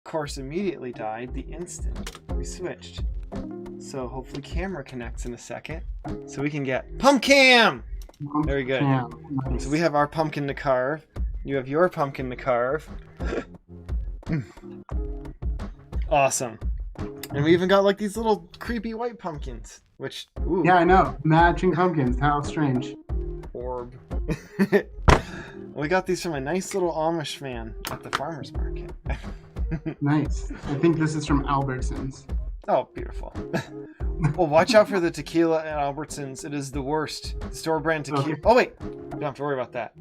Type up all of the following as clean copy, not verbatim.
course, immediately died the instant we switched. So hopefully camera connects in a second. So we can get pumpkin! Very good. Nice. So we have our pumpkin to carve. You have your pumpkin to carve. Awesome. And we even got like these little creepy white pumpkins. Which, ooh. Yeah, I know. Matching pumpkins. How strange. Orb. We got these from a nice little Amish man at the farmer's market. Nice. I think this is from Albertsons. Oh, beautiful. Well, watch out for the tequila at Albertsons. It is the worst. Store brand tequila. Okay. Oh, wait. You don't have to worry about that.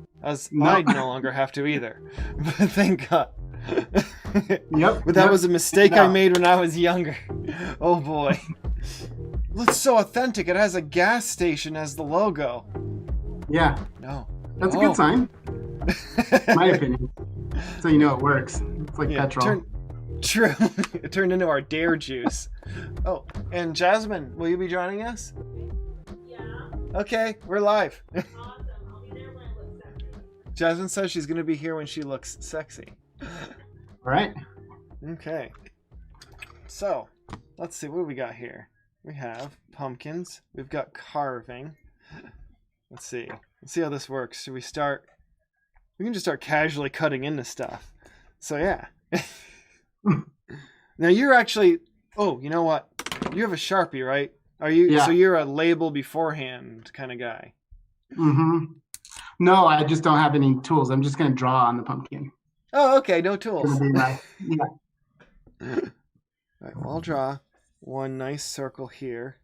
No. I no longer have to either. But thank God. Yep. But that was a mistake No. I made when I was younger. Oh, boy. Looks so authentic. It has a gas station as the logo. Yeah. No. That's a good sign. In my opinion. So you know it works. It's like petrol. True. It turned into our dare juice. Oh, and Jasmine, will you be joining us? Yeah. Okay, we're live. Awesome. I'll be there when I look sexy. Jasmine says she's going to be here when she looks sexy. All right. Okay. So, let's see, what do we got here? We have pumpkins. We've got carving. Let's see. Let's see how this works. Should we start? We can just start casually cutting into stuff. So, yeah. Now, you're actually... Oh, you know what? You have a Sharpie, right? Are you? Yeah. So you're a label beforehand kind of guy. Mm-hmm. No, I just don't have any tools. I'm just going to draw on the pumpkin. Oh, okay. No It's tools. gonna be my- yeah. All right, well, I'll draw one nice circle here.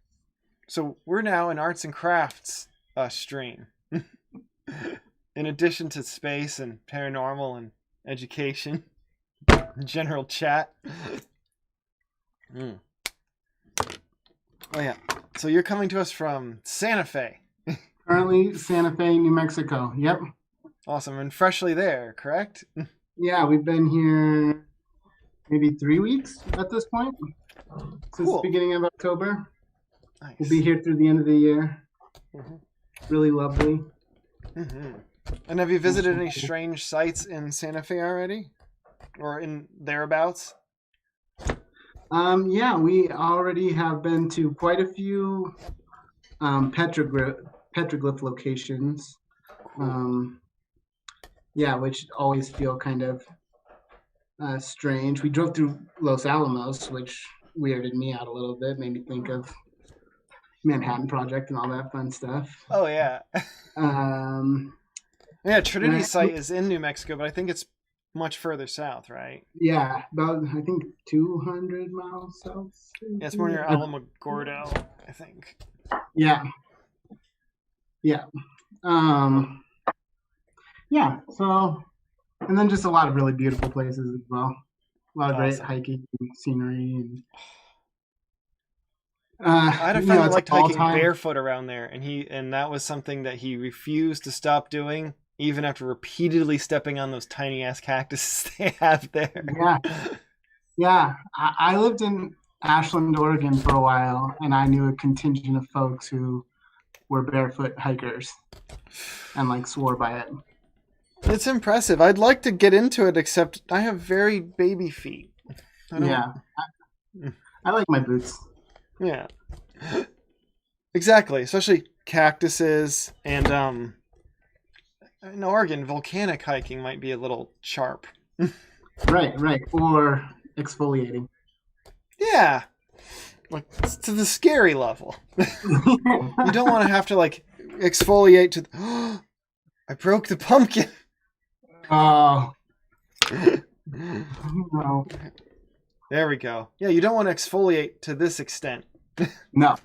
So we're now in arts and crafts stream. In addition to space and paranormal and education, general chat. Oh yeah. So you're coming to us from Santa Fe. Currently, Santa Fe, New Mexico. Yep. Awesome. And freshly there, correct? Yeah, we've been here maybe 3 weeks at this point. Since Cool. the beginning of October. Nice. We'll be here through the end of the year. Mhm. Really lovely. Mhm. And have you visited any strange sites in Santa Fe already? Or in thereabouts? Yeah, we already have been to quite a few petroglyph locations. Yeah, which always feel kind of strange. We drove through Los Alamos, which weirded me out a little bit, made me think of Manhattan Project and all that fun stuff. Oh, yeah. Yeah, Trinity site is in New Mexico, but I think it's much further south, right? Yeah, about I think 200 miles south. Yeah, it's more near Alamogordo, I think. Yeah. Yeah. Yeah, so, and then just a lot of really beautiful places as well. A lot of great Awesome. hiking scenery. And, I had a you friend know, that it's liked hiking all-time- barefoot around there, and that was something that he refused to stop doing, even after repeatedly stepping on those tiny ass cactuses they have there. Yeah. Yeah. I lived in Ashland, Oregon for a while, and I knew a contingent of folks who were barefoot hikers and like swore by it. It's impressive. I'd like to get into it, except I have very baby feet. Yeah. I like my boots. Yeah. Exactly. Especially cactuses and in Oregon, volcanic hiking might be a little sharp. Right. Or exfoliating. Yeah. Like to the scary level. You don't want to have to like exfoliate to I broke the pumpkin. Oh. No. There we go. Yeah, you don't want to exfoliate to this extent. No.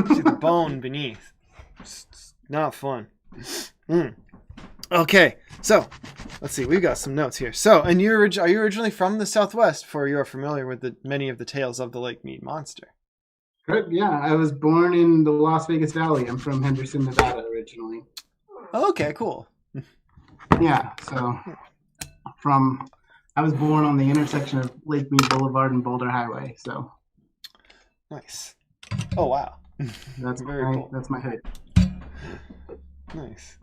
See the bone beneath. It's not fun. Okay, so let's see. We've got some notes here. So, and are you originally from the Southwest? For you're familiar with many of the tales of the Lake Mead Monster. Good. Yeah, I was born in the Las Vegas Valley. I'm from Henderson, Nevada originally. Okay, cool. Yeah, so I was born on the intersection of Lake Mead Boulevard and Boulder Highway. So Nice. Oh wow. that's Very my cool. that's my hood. Nice.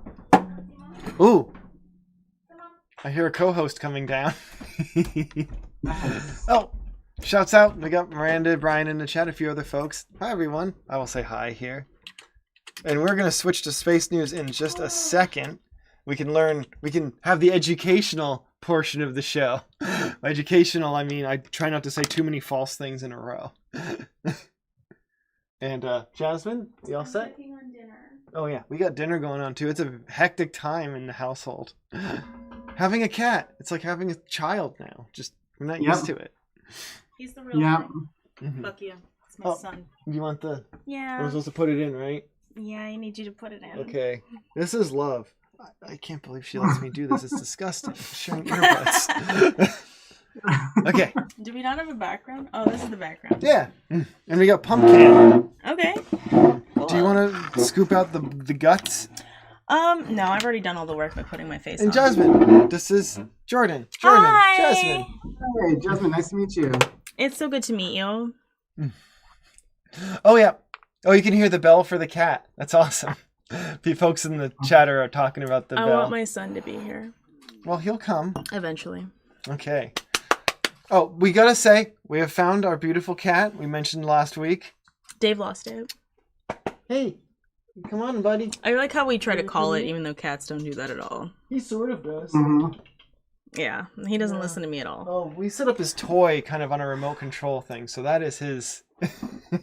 Ooh. I hear a co-host coming down. Nice. Oh, shouts out. We got Miranda, Brian in the chat, a few other folks. Hi, everyone. I will say hi here. And we're going to switch to space news in just a second. We can have the educational portion of the show. By educational, I mean, I try not to say too many false things in a row. And Jasmine, you all set? Cooking on dinner. Oh yeah, we got dinner going on too. It's a hectic time in the household. Having a cat, it's like having a child now. Just we're not used to it. He's the real Yeah. thing. Mhm. Fuck you. It's my Oh. son. You want the? Yeah. We're supposed to put it in, right? Yeah, I need you to put it in. Okay. This is love. I can't believe she lets me do this. It's disgusting. Sharing earbuds. Okay. Do we not have a background? Oh, this is the background. Yeah. And we got pumpkin. Okay. Do you want to scoop out the guts? No, I've already done all the work by putting my face And on. Jasmine, this is Jordan. Hi. Jasmine. Hey, Jasmine, nice to meet you. It's so good to meet you. Oh yeah. Oh, you can hear the bell for the cat. That's awesome. The folks in the chat are talking about the I bell. want my son to be here Well, he'll come. eventually. Okay. Oh, we gotta say, we have found our beautiful cat we mentioned last week. Dave lost it. Hey, come on, buddy. I like how we try to call it, even though cats don't do that at all. He sort of does. Mm-hmm. Yeah, he doesn't Yeah. listen to me at all. Oh, we set up his toy kind of on a remote control thing, so that is his.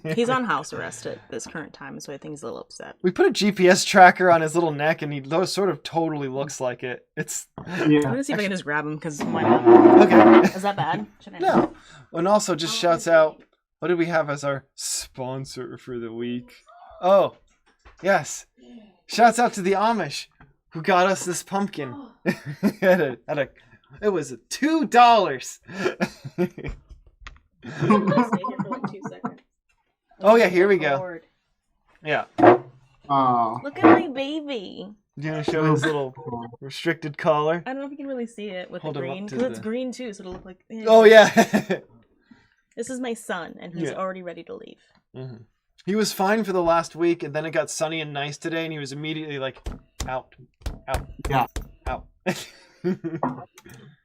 He's on house arrest at this current time, so I think he's a little upset. We put a GPS tracker on his little neck, and he sort of totally looks like it. It's I'm Yeah. gonna see if I can just grab him, because why not? okay. Is that bad? Should I No. And also just shouts out, what do we have as our sponsor for the week? Oh, yes. Shouts out to the Amish who got us this pumpkin. It was $2. Stay here for like 2 seconds. Oh yeah, here we go. Lord. Yeah. Oh. Look at my baby. Do you want to show his little restricted collar? I don't know if you can really see it with Hold the him up green, to because it's the- green too, so it'll look like. Oh yeah. This is my son, and he's Yeah. already ready to leave. Mhm. He was fine for the last week, and then it got sunny and nice today, and he was immediately like, out, out, Yeah. out.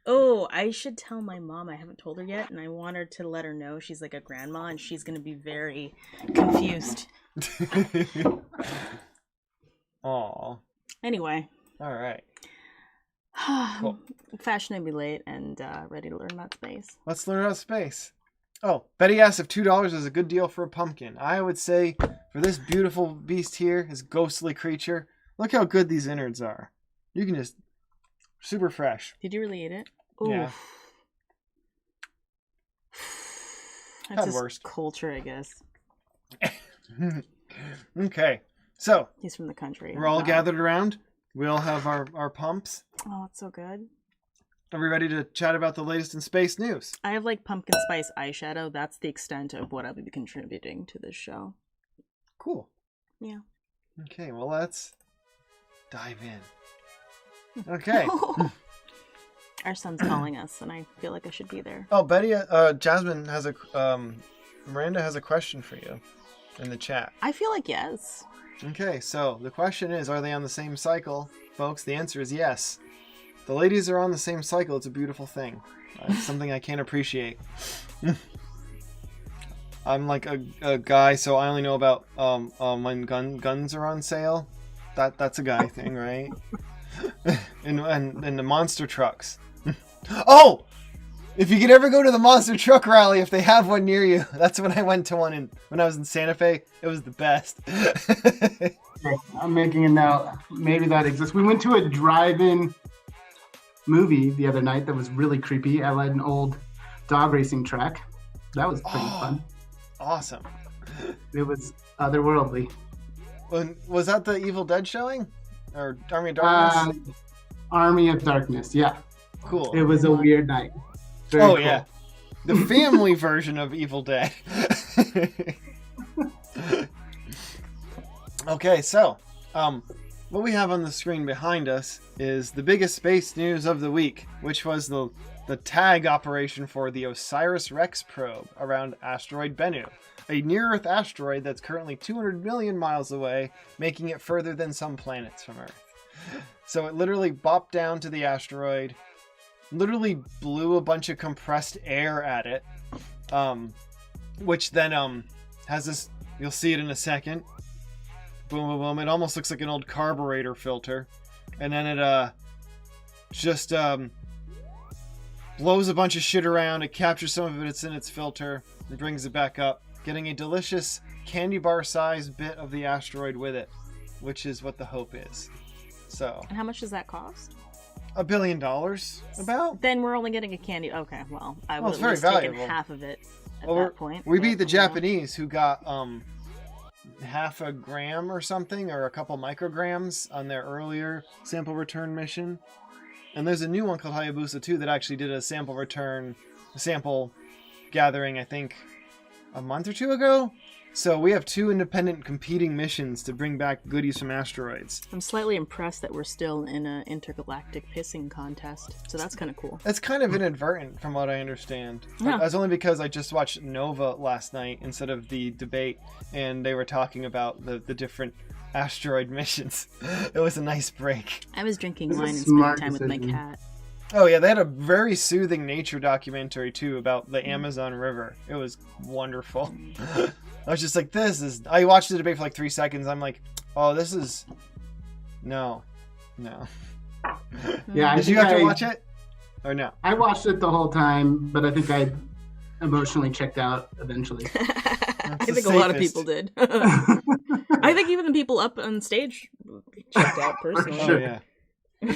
Oh, I should tell my mom. I haven't told her yet, and I want her to let her know she's like a grandma, and she's gonna be very confused. Aw. Anyway, All right. Cool. fashionably late and ready to learn about space. Let's learn about space. Oh, Betty asked if $2 is a good deal for a pumpkin. I would say for this beautiful beast here, this ghostly creature, look how good these innards are. You can just super fresh. Did you really eat it? Yeah. Oof. Had That's his worse. culture, I guess. Okay, so He's from the country. we're all Wow. gathered around. We all have our pumps. Oh, it's so good. Are we ready to chat about the latest in space news? I have like pumpkin spice eyeshadow. That's the extent of what I'll be contributing to this show. Cool. Yeah. Okay, well let's dive in. Okay. Our son's calling us, and I feel like I should be there. Oh, Betty, Jasmine has Miranda has a question for you in the chat. I feel like yes. Okay, so the question is, are they on the same cycle? Folks, the answer is yes. The ladies are on the same cycle. It's a beautiful thing. It's something I can't appreciate. I'm like a guy, so I only know about when guns are on sale. That's a guy thing, right? and the monster trucks. Oh! If you could ever go to the monster truck rally, if they have one near you, that's when I went to one when I was in Santa Fe. It was the best. I'm making a note. Maybe that exists. We went to a drive-in movie the other night that was really creepy. I led an old dog racing track. That was pretty fun. Awesome. It was otherworldly. Was that the Evil Dead showing? Or Army of Darkness? Army of Darkness, yeah. Cool. It was a weird night. Very Oh, cool. yeah. The family version of Evil Dead. Okay, so, what we have on the screen behind us is the biggest space news of the week, which was the tag operation for the OSIRIS-REx probe around asteroid Bennu, a near-Earth asteroid that's currently 200 million miles away, making it further than some planets from Earth. So it literally bopped down to the asteroid, literally blew a bunch of compressed air at it, which then has this. You'll see it in a second. Boom, boom, boom. It almost looks like an old carburetor filter, and then it just blows a bunch of shit around. It captures some of it. It's in its filter and brings it back up, getting a delicious candy bar sized bit of the asteroid with it, which is what the hope is. So. And how much does that cost? $1 billion, about. Then we're only getting a candy. Okay, well, I would it's at least very taken valuable. half of it at Well, that point. We beat but, the you know. Japanese, who got half a gram or something, or a couple micrograms on their earlier sample return mission. And there's a new one called Hayabusa 2 that actually did a sample gathering, I think, a month or two ago. So we have 2 independent competing missions to bring back goodies from asteroids. I'm slightly impressed that we're still in an intergalactic pissing contest, so that's kind of cool. It's kind of inadvertent, from what I understand. Yeah. That's only because I just watched Nova last night instead of the debate, and they were talking about the different asteroid missions. It was a nice break. I was drinking This is wine a and spending smart time with my decision. cat. Oh yeah, they had a very soothing nature documentary too about the Amazon River. It was wonderful. I was just like, I watched the debate for like 3 seconds. I'm like, oh, this is... No. Yeah, Did you have to watch it? Or no? I watched it the whole time, but I think I emotionally checked out eventually. I the think a lot of safest. people did. I think even the people up on stage checked out personally. Sure. Oh yeah.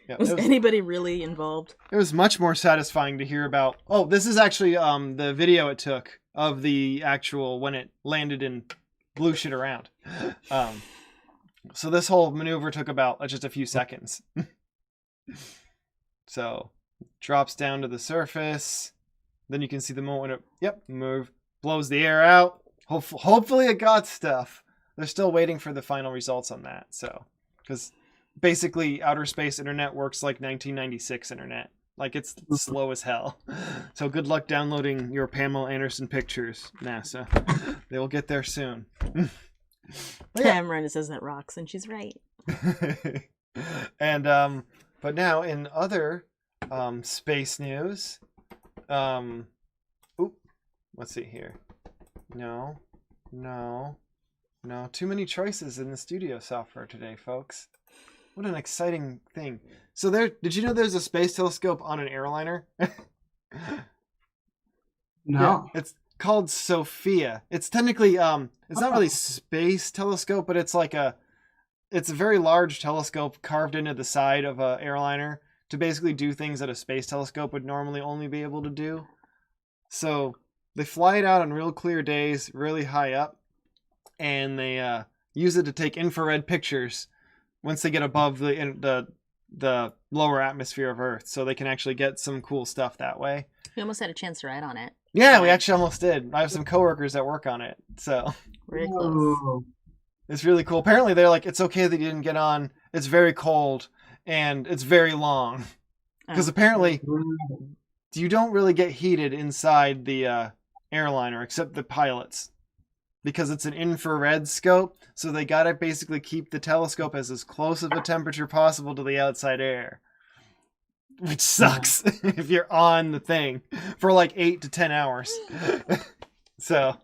Yeah, Was anybody really involved? it was much more satisfying to hear about... Oh, this is actually the video it took of the actual when it landed and blew shit around. So this whole maneuver took about just a few seconds. So drops down to the surface. Then you can see the moment it move, blows the air out. Hopefully it got stuff. They're still waiting for the final results on that. So because basically outer space internet works like 1996 internet. Like, it's slow as hell. So good luck downloading your Pamela Anderson pictures, NASA. They will get there soon. Miranda says that rocks, and she's right. And but now in other space news, let's see here. No, too many choices in the studio software today, folks. What an exciting thing. So did you know there's a space telescope on an airliner? No. Yeah, it's called Sophia. It's technically it's not really space telescope, but it's like it's a very large telescope carved into the side of a airliner to basically do things that a space telescope would normally only be able to do. So they fly it out on real clear days, really high up, and they use it to take infrared pictures once they get above the lower atmosphere of Earth, so they can actually get some cool stuff that way. We almost had a chance to ride on it. Yeah, we actually almost did. I have some coworkers that work on it, so Very close. Whoa. it's really cool. Apparently, they're like, it's okay that you didn't get on. It's very cold and it's very long because Oh. apparently you don't really get heated inside the airliner except the pilots. Because it's an infrared scope, so they gotta basically keep the telescope as close of a temperature possible to the outside air. Which sucks if you're on the thing for like 8 to 10 hours. So,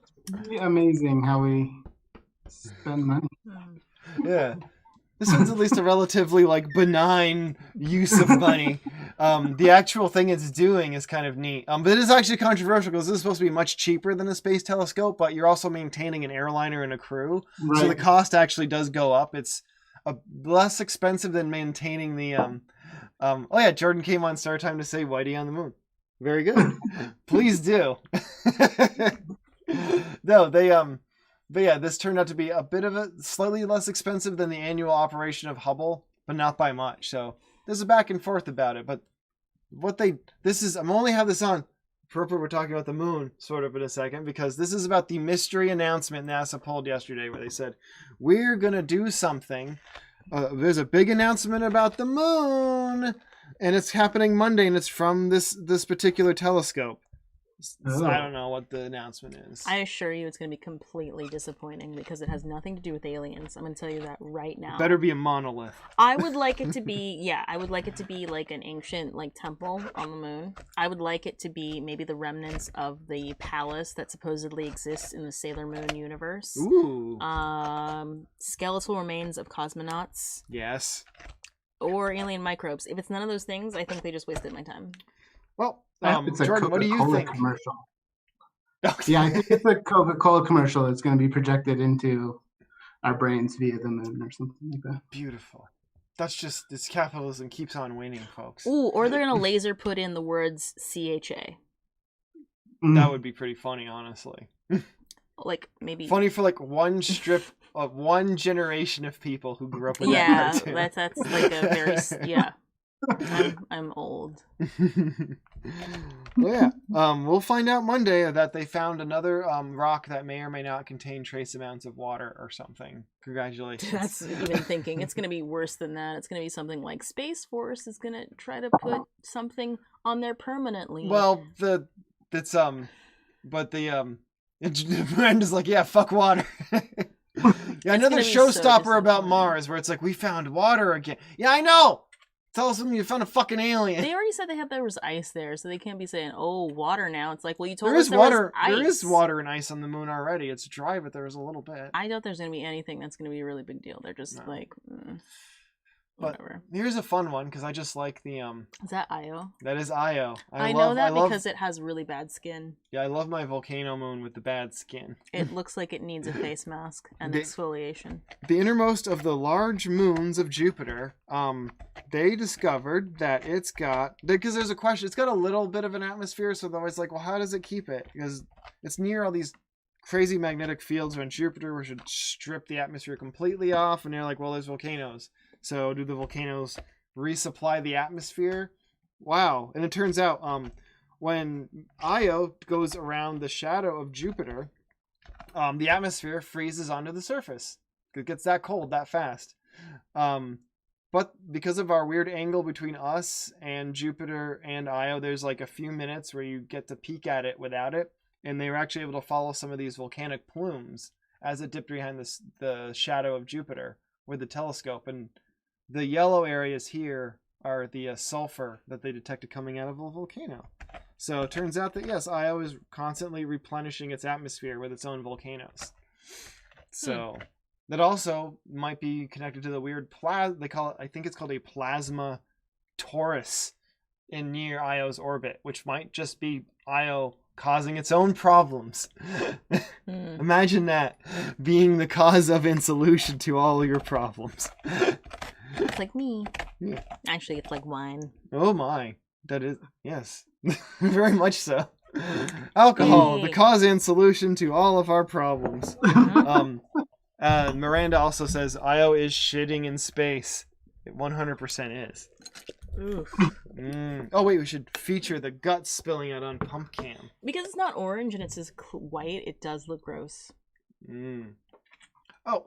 Amazing how we spend money. yeah. This one's at least a relatively like benign use of money. The actual thing it's doing is kind of neat. But it is actually controversial because this is supposed to be much cheaper than a space telescope, but you're also maintaining an airliner and a crew. Right. So the cost actually does go up. It's less expensive than maintaining the oh yeah, Jordan came on Star Time to say Whitey on the moon. Very good. Please do. No, they but yeah, this turned out to be a bit of a slightly less expensive than the annual operation of Hubble, but not by much. So there's a back and forth about it. But I'm only have this on we're talking about the moon sort of in a second, because this is about the mystery announcement NASA pulled yesterday where they said, we're going to do something. There's a big announcement about the moon, and it's happening Monday, and it's from this particular telescope. So I don't know what the announcement is. I assure you it's going to be completely disappointing because it has nothing to do with aliens. I'm going to tell you that right now. It better be a monolith. I would like it to be, I would like it to be like an ancient like temple on the moon. I would like it to be maybe the remnants of the palace that supposedly exists in the Sailor Moon universe. Ooh. Skeletal remains of cosmonauts. Yes. Or alien microbes. If it's none of those things, I think they just wasted my time. Well, it's a Jordan, what do you Coca-Cola think? Commercial. Yeah, I think it's a Coca-Cola commercial that's going to be projected into our brains via the moon or something like that. Beautiful. That's just, it's capitalism keeps on winning, folks. Ooh, or they're going to laser put in the words CHA. That would be pretty funny, honestly. Like, maybe... Funny for, like, one strip of one generation of people who grew up with that cartoon. Yeah, that's like a very... Yeah. I'm old. Well, yeah. We'll find out Monday that they found another rock that may or may not contain trace amounts of water or something. Congratulations. That's even thinking. It's going to be worse than that. It's going to be something like Space Force is going to try to put something on there permanently. Well, Miranda's like, yeah, fuck water. Yeah, another showstopper about Mars where it's like, we found water again. Yeah, I know. Tell us when you found a fucking alien. They already said there was ice there, so they can't be saying, "Oh, water now." It's like, well, you told there us is there water. was ice. There is water and ice on the moon already. It's dry, but there is a little bit. I doubt there's going to be anything that's going to be a really big deal. They're just like, whatever. But here's a fun one because I just like the Is that Io? That is Io. I know that because it has really bad skin. Yeah, I love my volcano moon with the bad skin. It looks like it needs a face mask and exfoliation. The innermost of the large moons of Jupiter, they discovered that it's got, because there's a question, it's got a little bit of an atmosphere, so they're always like, well, how does it keep it? Because it's near all these crazy magnetic fields on Jupiter, we should strip the atmosphere completely off, and they're like, well, there's volcanoes. So do the volcanoes resupply the atmosphere? Wow. And it turns out when Io goes around the shadow of Jupiter, the atmosphere freezes onto the surface. It gets that cold that fast. But because of our weird angle between us and Jupiter and Io, there's like a few minutes where you get to peek at it without it. And they were actually able to follow some of these volcanic plumes as it dipped behind the shadow of Jupiter with the telescope. And the yellow areas here are the sulfur that they detected coming out of a volcano. So it turns out that, yes, Io is constantly replenishing its atmosphere with its own volcanoes. So that also might be connected to the weird they call it, I think it's called a plasma torus in near Io's orbit, which might just be Io causing its own problems. Imagine that being the cause of and solution to all your problems. It's like me. Yeah. Actually, it's like wine. Oh my. That is, yes. Very much so. Alcohol, the cause and solution to all of our problems. Miranda also says Io is shitting in space. It 100% is. Oof. Oh wait, we should feature the guts spilling out on pump cam. Because it's not orange and it's just white, it does look gross. Oh,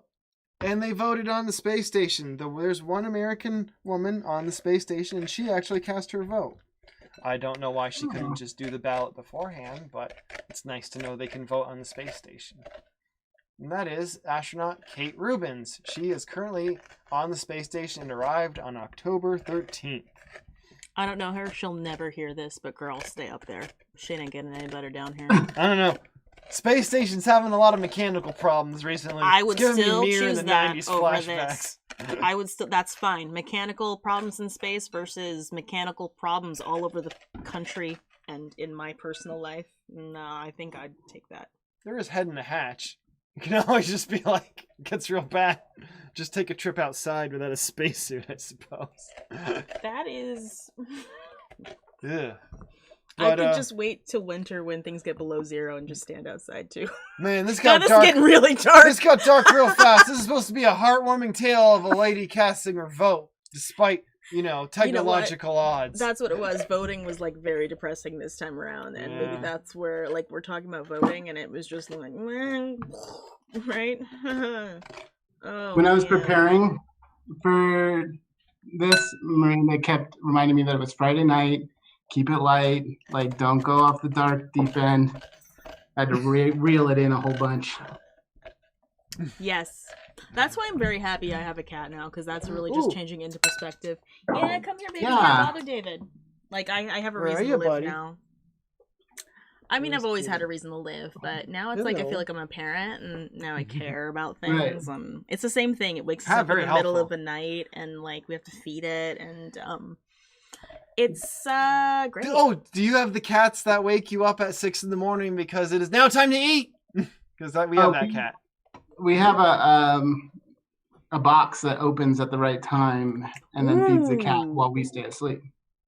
and they voted on the space station. There's one American woman on the space station, and she actually cast her vote. I don't know why she couldn't just do the ballot beforehand, but it's nice to know they can vote on the space station. And that is astronaut Kate Rubins. She is currently on the space station and arrived on October 13th. I don't know her. She'll never hear this, but girl, stay up there. She ain't getting any better down here. I don't know. Space station's having a lot of mechanical problems recently. I would still choose that over flashbacks. this. I would still. That's fine. Mechanical problems in space versus mechanical problems all over the country and in my personal life. No, I think I'd take that. There is head in a hatch. You can always just be like, it gets real bad. Just take a trip outside without a spacesuit, I suppose. That is... Yeah. I could just wait till winter when things get below zero and just stand outside too. Man, this got dark. This is getting really dark. This got dark real fast. This is supposed to be a heartwarming tale of a lady casting her vote, despite, technological odds. That's what it was. Voting was like very depressing this time around, and maybe that's where we're talking about voting, and it was just like, right? When I was preparing for this, Miranda kept reminding me that it was Friday night, keep it light. Like, don't go off the dark deep end. I had to reel it in a whole bunch. Yes. That's why I'm very happy I have a cat now, because that's really just changing into perspective. Yeah, come here, baby. Yeah. Bother David. Like, I have a Where are reason you, to live buddy? now. I mean, I've always had a reason to live, but now it's like I Hello. feel like I'm a parent, and now I care about Right. things. It's the same thing. It wakes us up in the very middle helpful. of the night, and like we have to feed it, and it's great. Oh, do you have the cats that wake you up at 6 a.m. because it is now time to eat? Because we have that cat. We have a box that opens at the right time and then feeds the cat Ooh. while we stay asleep.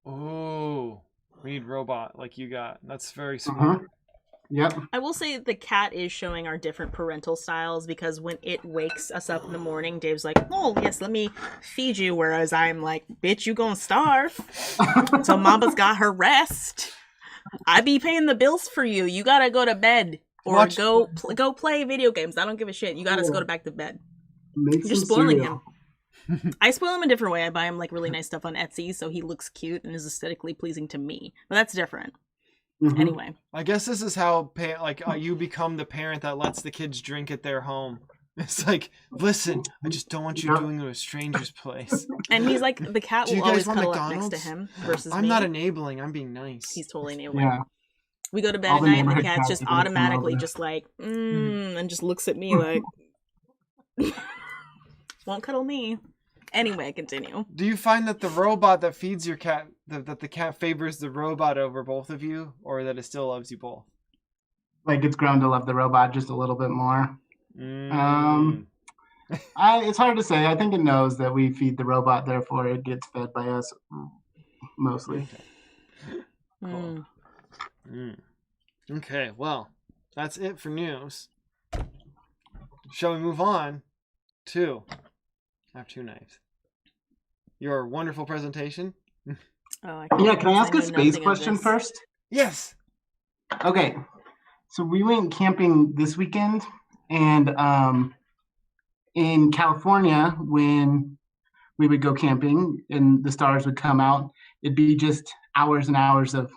Oh, we need robot like you got. That's very smart. Yep. I will say the cat is showing our different parental styles, because when it wakes us up in the morning, Dave's like, "Oh yes, let me feed you," whereas I'm like, "Bitch, you gonna starve." So Mama's got her rest. I be paying the bills for you. You gotta go to bed or go play video games. I don't give a shit. You gotta go back to bed. Make You're some spoiling cereal. him. I spoil him a different way. I buy him like really nice stuff on Etsy, so he looks cute and is aesthetically pleasing to me. But that's different. Mhm. Anyway, I guess this is how you become the parent that lets the kids drink at their home. It's like, listen, I just don't want you Yep. doing it at a stranger's place. and he's like, the cat Do you will always guys want cuddle up next to McDonald's? him versus I'm me. not enabling. I'm being nice. He's totally enabling. Yeah. We go to bed All at the night and the neighborhood cat's cats just are gonna come automatically over. just like, and just looks at me like, won't cuddle me. Anyway, continue. Do you find that the robot that feeds your cat, that the cat favors the robot over both of you, or that it still loves you both? Like, it's grown to love the robot just a little bit more. Mm. It's hard to say. I think it knows that we feed the robot, therefore it gets fed by us mostly. Mm. Okay, well, that's it for news. Shall we move on to... I have two knives. Your wonderful presentation. Oh, Yeah, can I ask know a space nothing of question this. first? Yes. Okay. So we went camping this weekend, and in California, when we would go camping and the stars would come out, it'd be just hours and hours of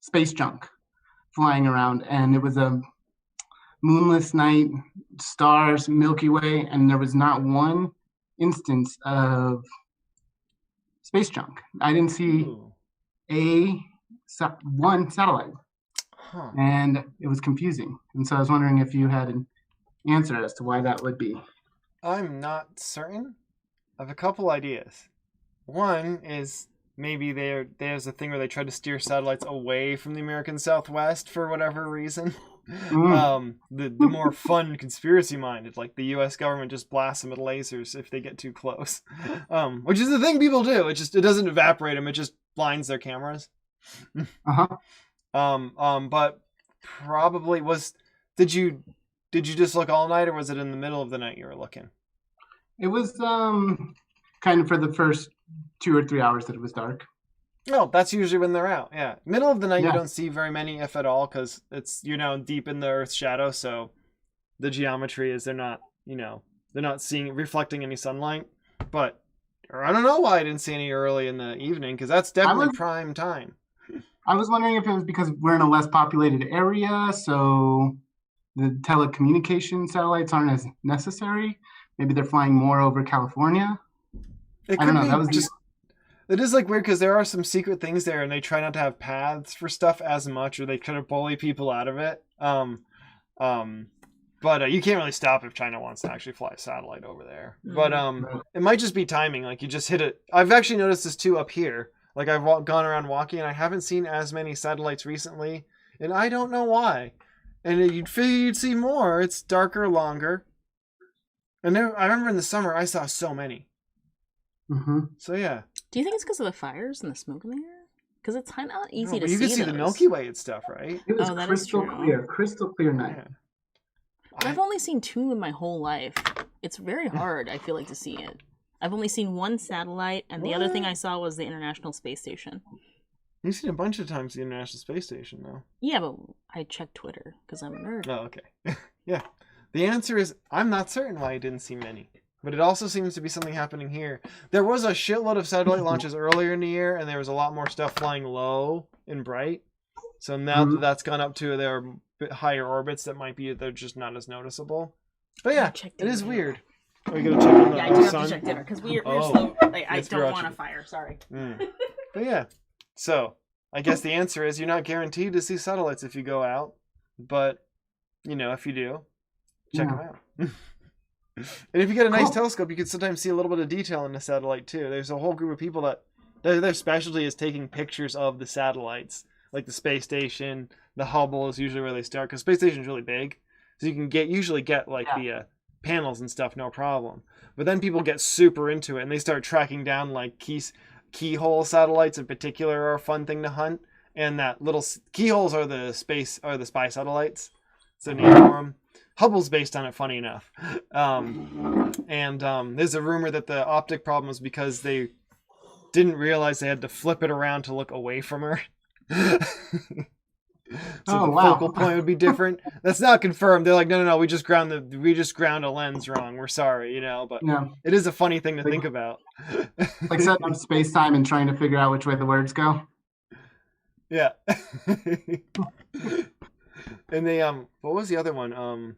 space junk flying around, and it was a moonless night, stars, Milky Way, and there was not one instance of space junk. I didn't see one satellite, and it was confusing. And so I was wondering if you had an answer as to why that would be. I'm not certain. I have a couple ideas. One is maybe there's a thing where they try to steer satellites away from the American Southwest for whatever reason. The more fun conspiracy minded, like the U.S. government just blasts them with lasers if they get too close, which is the thing people do. It doesn't evaporate them; it just blinds their cameras. But probably Did you just look all night, or was it in the middle of the night you were looking? It was kind of for the first 2 or 3 hours that it was dark. No, that's usually when they're out. Yeah, middle of the night Yeah. you don't see very many, if at all, because you're now deep in the Earth's shadow. So the geometry is they're not reflecting any sunlight. But I don't know why I didn't see any early in the evening, because that's definitely prime time. I was wondering if it was because we're in a less populated area, so the telecommunication satellites aren't as necessary. Maybe they're flying more over California. It I don't could know. be That was It is like weird because there are some secret things there, and they try not to have paths for stuff as much, or they kind of bully people out of it. But you can't really stop if China wants to actually fly a satellite over there. But it might just be timing. Like you just hit it. I've actually noticed this too up here. Like I've gone around walking, and I haven't seen as many satellites recently, and I don't know why. And you'd figure you'd see more. It's darker, longer. And I remember in the summer I saw so many. So yeah. Do you think it's because of the fires and the smoke in the air? Because it's kind of easy to see. You can see the those. Milky Way and stuff, right? It was that is crystal true. clear night. Yeah. But I've only seen 2 in my whole life. It's very hard, I feel like, to see it. I've only seen 1 satellite, and the other thing I saw was the International Space Station. You've seen a bunch of times the International Space Station, though. Yeah, but I checked Twitter because I'm a nerd. Oh, okay. Yeah. The answer is I'm not certain why I didn't see many. But it also seems to be something happening here. There was a shitload of satellite launches earlier in the year, and there was a lot more stuff flying low and bright. So now that that's gone up to their bit higher orbits, that might be they're just not as noticeable. But yeah, it is weird. Are you gonna check on the Yeah, I do have sun? to check dinner because we're slow. Like, I don't want to fire. Sorry. But yeah, so I guess the answer is you're not guaranteed to see satellites if you go out, but if you do, check them out. And if you get a nice telescope, you can sometimes see a little bit of detail in the satellite too. There's a whole group of people that their specialty is taking pictures of the satellites, like the space station. The Hubble is usually where they start because space station is really big, so you can usually get the panels and stuff, no problem. But then people get super into it and they start tracking down like keyhole satellites in particular are a fun thing to hunt. And that little keyholes are the spy satellites. So name for them. Hubble's based on it, funny enough. There's a rumor that the optic problem was because they didn't realize they had to flip it around to look away from her. So the focal point would be different. That's not confirmed. They're like, no, we just ground a lens wrong. We're sorry, But it is a funny thing to think about. Like setting up space time and trying to figure out which way the words go. Yeah. And they what was the other one? And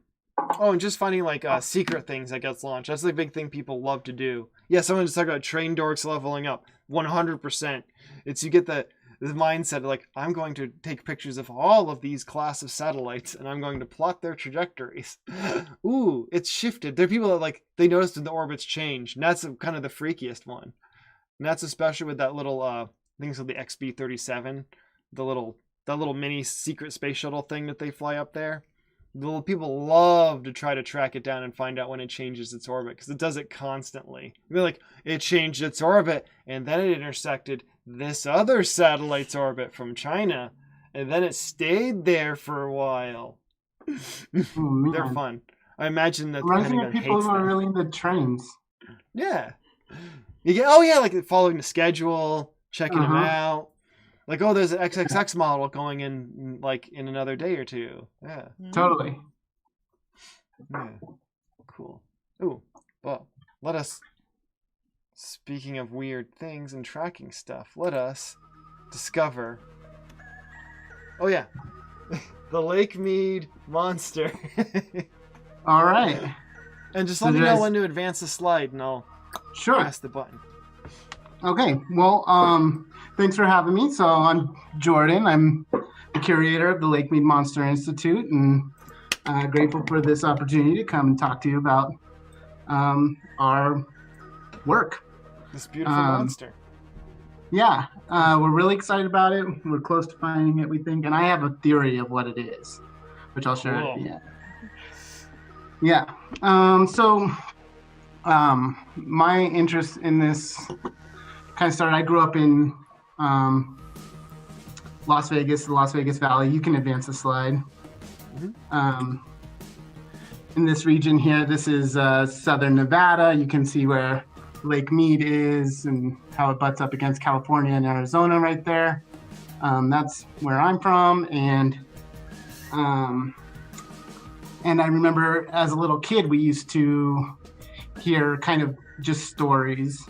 just finding like secret things that gets launched. That's the big thing people love to do. Yeah, someone just talking about train dorks leveling up. 100%. It's you get the mindset of like, I'm going to take pictures of all of these class of satellites and I'm going to plot their trajectories. Ooh, it's shifted. There are people that they noticed when the orbits change, and that's kind of the freakiest one. And that's especially with that little things called the XB-37, that little mini secret space shuttle thing that they fly up there. The little people love to try to track it down and find out when it changes its orbit because it does it constantly. They're like, it changed its orbit and then it intersected this other satellite's orbit from China, and then it stayed there for a while. They're fun. I imagine that reminds me of people who are really into trains. Yeah. You get like following the schedule, checking them out. Like, there's an XXX model going in like in another day or two. Yeah. Totally. Yeah. Cool. Ooh. Well, let us. Speaking of weird things and tracking stuff, let us discover. Oh yeah, the Lake Mead Monster. All right. And just let me know when to advance the slide, and I'll press the button. Okay. Well, thanks for having me. So I'm Jordan. I'm the curator of the Lake Mead Monster Institute, and grateful for this opportunity to come and talk to you about our work. This beautiful monster. Yeah, we're really excited about it. We're close to finding it, we think, and I have a theory of what it is, which I'll share at the end. Yeah. My interest in this kind of started. I grew up in Las Vegas, the Las Vegas Valley. You can advance the slide. In this region here, this is southern Nevada. You can see where Lake Mead is and how it butts up against California and Arizona right there. That's where I'm from, and I remember as a little kid we used to hear kind of just stories,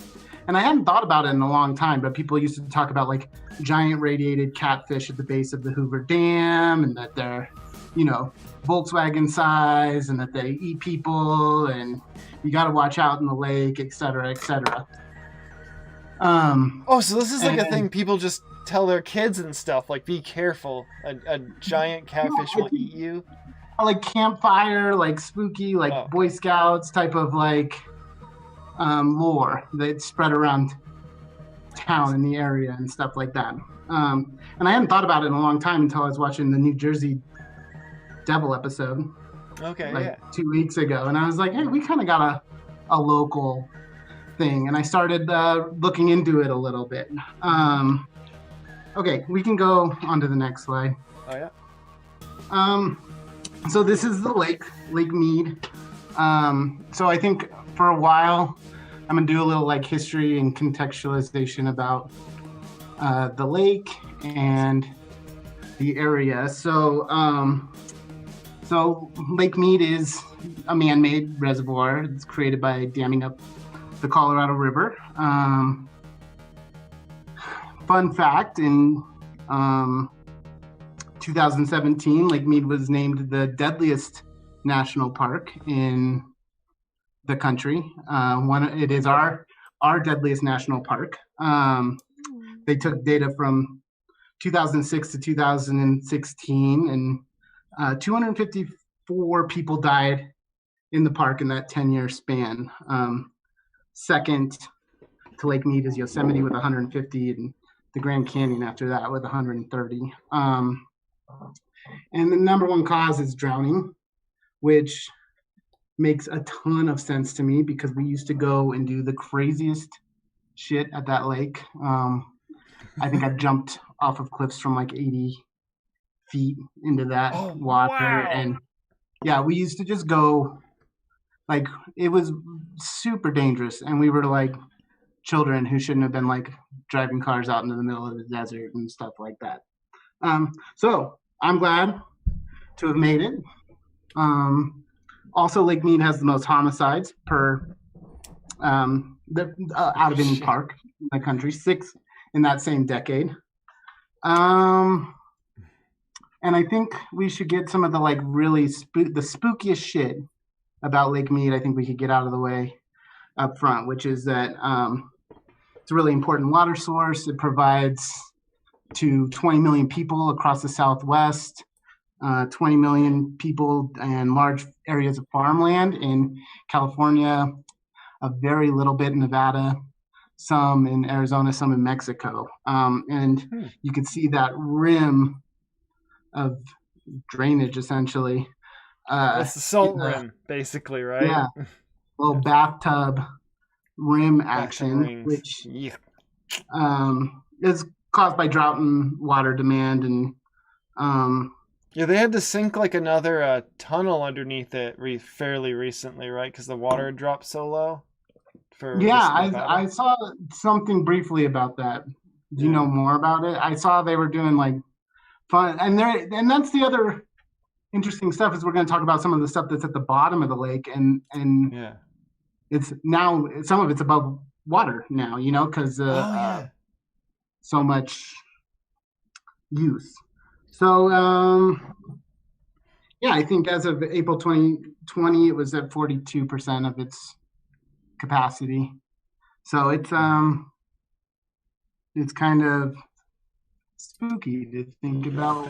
and I hadn't thought about it in a long time, but people used to talk about like giant radiated catfish at the base of the Hoover Dam, and that they're Volkswagen size, and that they eat people, and you got to watch out in the lake, et cetera, et cetera. So this is like a thing people just tell their kids and stuff, like, be careful, a giant catfish will eat you. Like campfire, like spooky, like Boy Scouts type of like lore that spread around town in the area and stuff like that. And I hadn't thought about it in a long time until I was watching the New Jersey Devil episode. Okay, 2 weeks ago, and I was like, hey, we kind of got a local thing, and I started looking into it a little bit. Okay, we can go on to the next slide. Oh yeah. So this is the Lake Mead. So I think for a while I'm gonna do a little like history and contextualization about the lake and the area. So So Lake Mead is a man-made reservoir. It's created by damming up the Colorado River. Fun fact, in 2017, Lake Mead was named the deadliest national park in the country. It is our deadliest national park. They took data from 2006 to 2016, and 254 people died in the park in that 10-year span. Second to Lake Mead is Yosemite with 150, and the Grand Canyon after that with 130. And the number one cause is drowning, which makes a ton of sense to me because we used to go and do the craziest shit at that lake. I think I've jumped off of cliffs from like 80 feet into that water. Wow. And yeah, we used to just go, like, it was super dangerous. And we were like children who shouldn't have been like driving cars out into the middle of the desert and stuff like that. So I'm glad to have made it. Also, Lake Mead has the most homicides per out of any park in the country, 6 in that same decade. And I think we should get some of the like really the spookiest shit about Lake Mead. I think we could get out of the way up front, which is that it's a really important water source. It provides to 20 million people across the Southwest, 20 million people and large areas of farmland in California, a very little bit in Nevada, some in Arizona, some in Mexico. And you could see that rim of drainage, essentially. It's the salt rim, basically, right? Yeah, little bathtub rim action, which is caused by drought and water demand. And yeah, they had to sink like another tunnel underneath it fairly recently, right? Because the water had dropped so low. I saw something briefly about that. Do you know more about it? I saw they were doing like fun, and that's the other interesting stuff is we're going to talk about some of the stuff that's at the bottom of the lake, and it's now some of it's above water now, because so much use. So I think as of April 2020, it was at 42% of its capacity. So it's kind of spooky to think about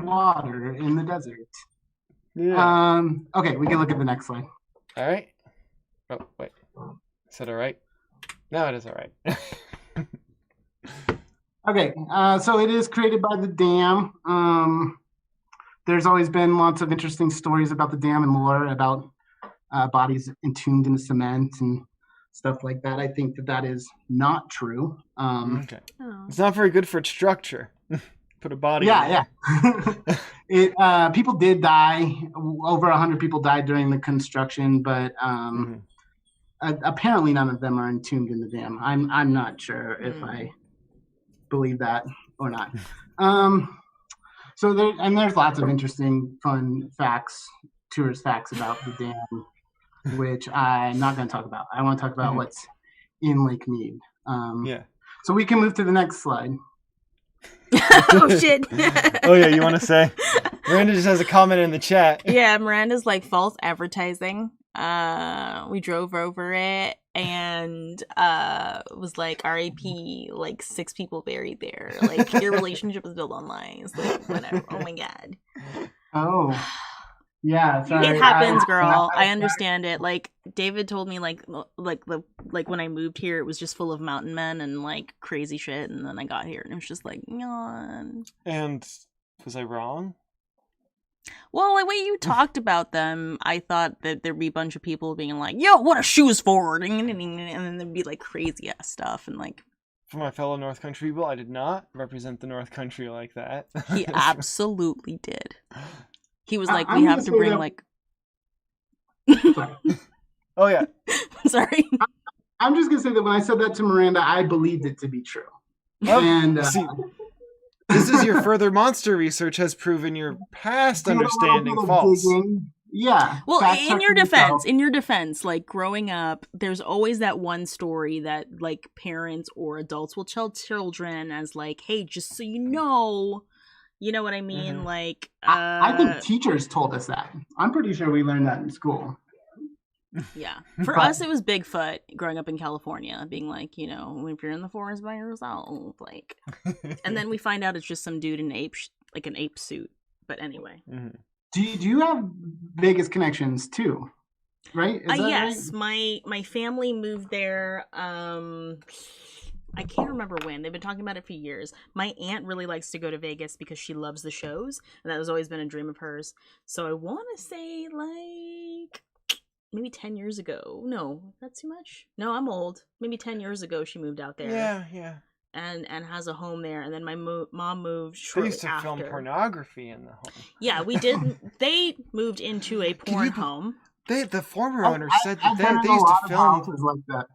water in the desert. Yeah. Okay, we can look at the next slide. All right. Oh, wait. Is that all right? No, it is all right. Okay, so it is created by the dam. There's always been lots of interesting stories about the dam and lore about bodies entombed in the cement and stuff like that. I think that is not true. Okay. It's not very good for its structure. Put a body. Yeah. People did die. Over 100 people died during the construction, but apparently none of them are entombed in the dam. I'm not sure if I believe that or not. So there's lots of interesting, fun facts, tourist facts about the dam, which I'm not going to talk about. I want to talk about what's in Lake Mead. So we can move to the next slide. Oh shit. Oh yeah, you want to say? Miranda just has a comment in the chat. Yeah, Miranda's like false advertising. We drove over it and was like RAP, like 6 people buried there. Like your relationship is built on lies. Like whatever. Oh my god. Oh. Yeah, sorry. It happens, girl. I understand it. Like David told me, like when I moved here, it was just full of mountain men and like crazy shit. And then I got here, and it was just like, yawn. And was I wrong? Well, the way you talked about them, I thought that there'd be a bunch of people being like, "Yo, what are shoes for?" And then there'd be like crazy ass stuff and like. For my fellow North Country people, I did not represent the North Country like that. He absolutely did. He was like, we have to bring like. Oh yeah. Sorry. I'm just gonna say that when I said that to Miranda, I believed it to be true. And This is your further monster research has proven your past understanding false. Yeah. Well, in your defense, like growing up, there's always that one story that like parents or adults will tell children as like, hey, just so you know what I mean? Mhm. Like, I think teachers told us that. I'm pretty sure we learned that in school. yeah. For us, it was Bigfoot growing up in California, being like, if you're in the forest by yourself, like, and then we find out it's just some dude in an ape suit. But anyway. Mhm. Do you have Vegas connections too? Right? Is that yes, right? my family moved there. I can't remember when. They've been talking about it for years. My aunt really likes to go to Vegas because she loves the shows, and that has always been a dream of hers. So I want to say like maybe 10 years ago. No, that's too much. No, I'm old. Maybe 10 years ago she moved out there. Yeah. And has a home there, and then my mom moved They shortly used to after. film pornography in the home. Yeah, we did. They moved into a porn home. The former owner said that I've they been in used a lot to of film. houses like that.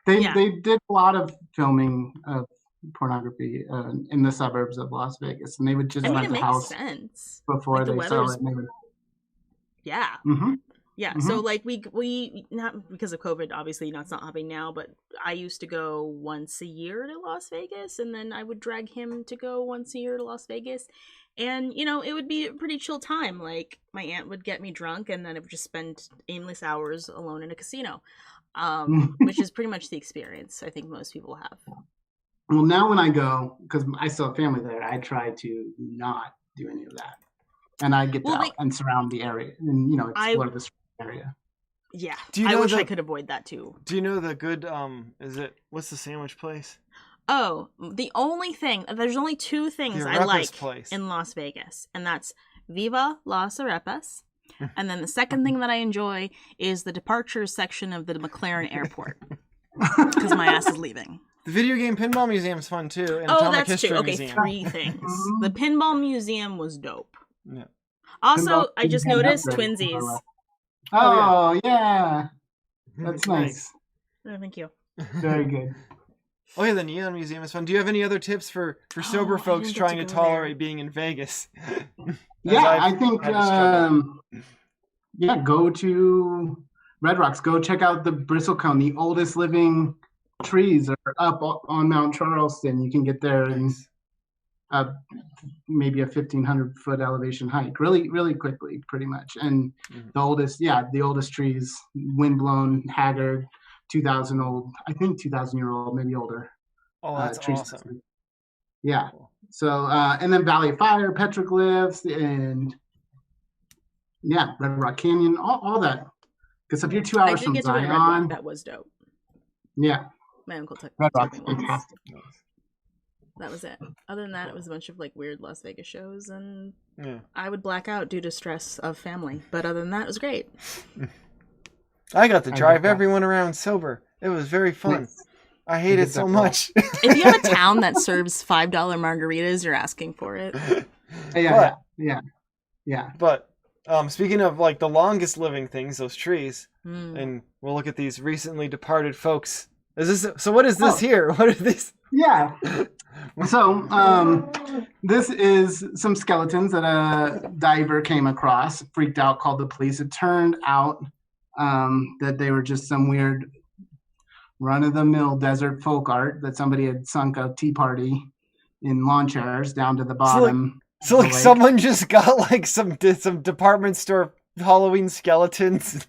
They did a lot of filming of pornography in the suburbs of Las Vegas, and they would just rent a house sense before like the they sell it. And they would... Yeah. Mm-hmm. Yeah. Mm-hmm. So like we not because of COVID, obviously it's not happening now, but I used to go once a year to Las Vegas, and then I would drag him to go once a year to Las Vegas. And, it would be a pretty chill time. Like, my aunt would get me drunk, and then I would just spend aimless hours alone in a casino, which is pretty much the experience I think most people have. Well, now when I go, because I still have family there, I try to not do any of that. And I get out and surround the area and, explore the area. Yeah. I wish I could avoid that, too. Do you know the good, what's the sandwich place? Oh, there's only two things I like in Las Vegas, and that's Viva Las Arepas, and then the second thing that I enjoy is the departures section of the McLaren Airport, because my ass is leaving. The video game pinball museum is fun, too, and Atomic History Museum. 3 things. The pinball museum was dope. Yeah. Also, I just noticed twinsies. Oh, yeah. That's nice. Oh, thank you. Very good. Oh yeah, the Neon Museum is fun. Do you have any other tips for sober folks trying to tolerate being in Vegas? I think go to Red Rocks. Go check out the bristlecone. The oldest living trees are up on Mount Charleston. You can get there in maybe a 1,500-foot elevation hike, really, really quickly, pretty much. And the oldest trees, windblown, haggard. 2,000-year-old, maybe older. Oh, that's awesome. Yeah. So, and then Valley of Fire, petroglyphs, and Red Rock Canyon, all that. Because if you're 2 hours from Zion, that was dope. Yeah. My uncle took Red Rock's fantastic. That was it. Other than that, it was a bunch of like weird Las Vegas shows, and I would black out due to stress of family. But other than that, it was great. I got to drive everyone around sober. It was very fun. Nice. I hate it so much. If you have a town that serves $5 margaritas, you're asking for it. Yeah. But speaking of like the longest living things, those trees, and we'll look at these recently departed folks. So what is this here? What are these? Yeah. So this is some skeletons that a diver came across, freaked out, called the police. It turned out that they were just some weird run-of-the-mill desert folk art that somebody had sunk a tea party in lawn chairs down to the bottom. So like someone just got like some department store Halloween skeletons.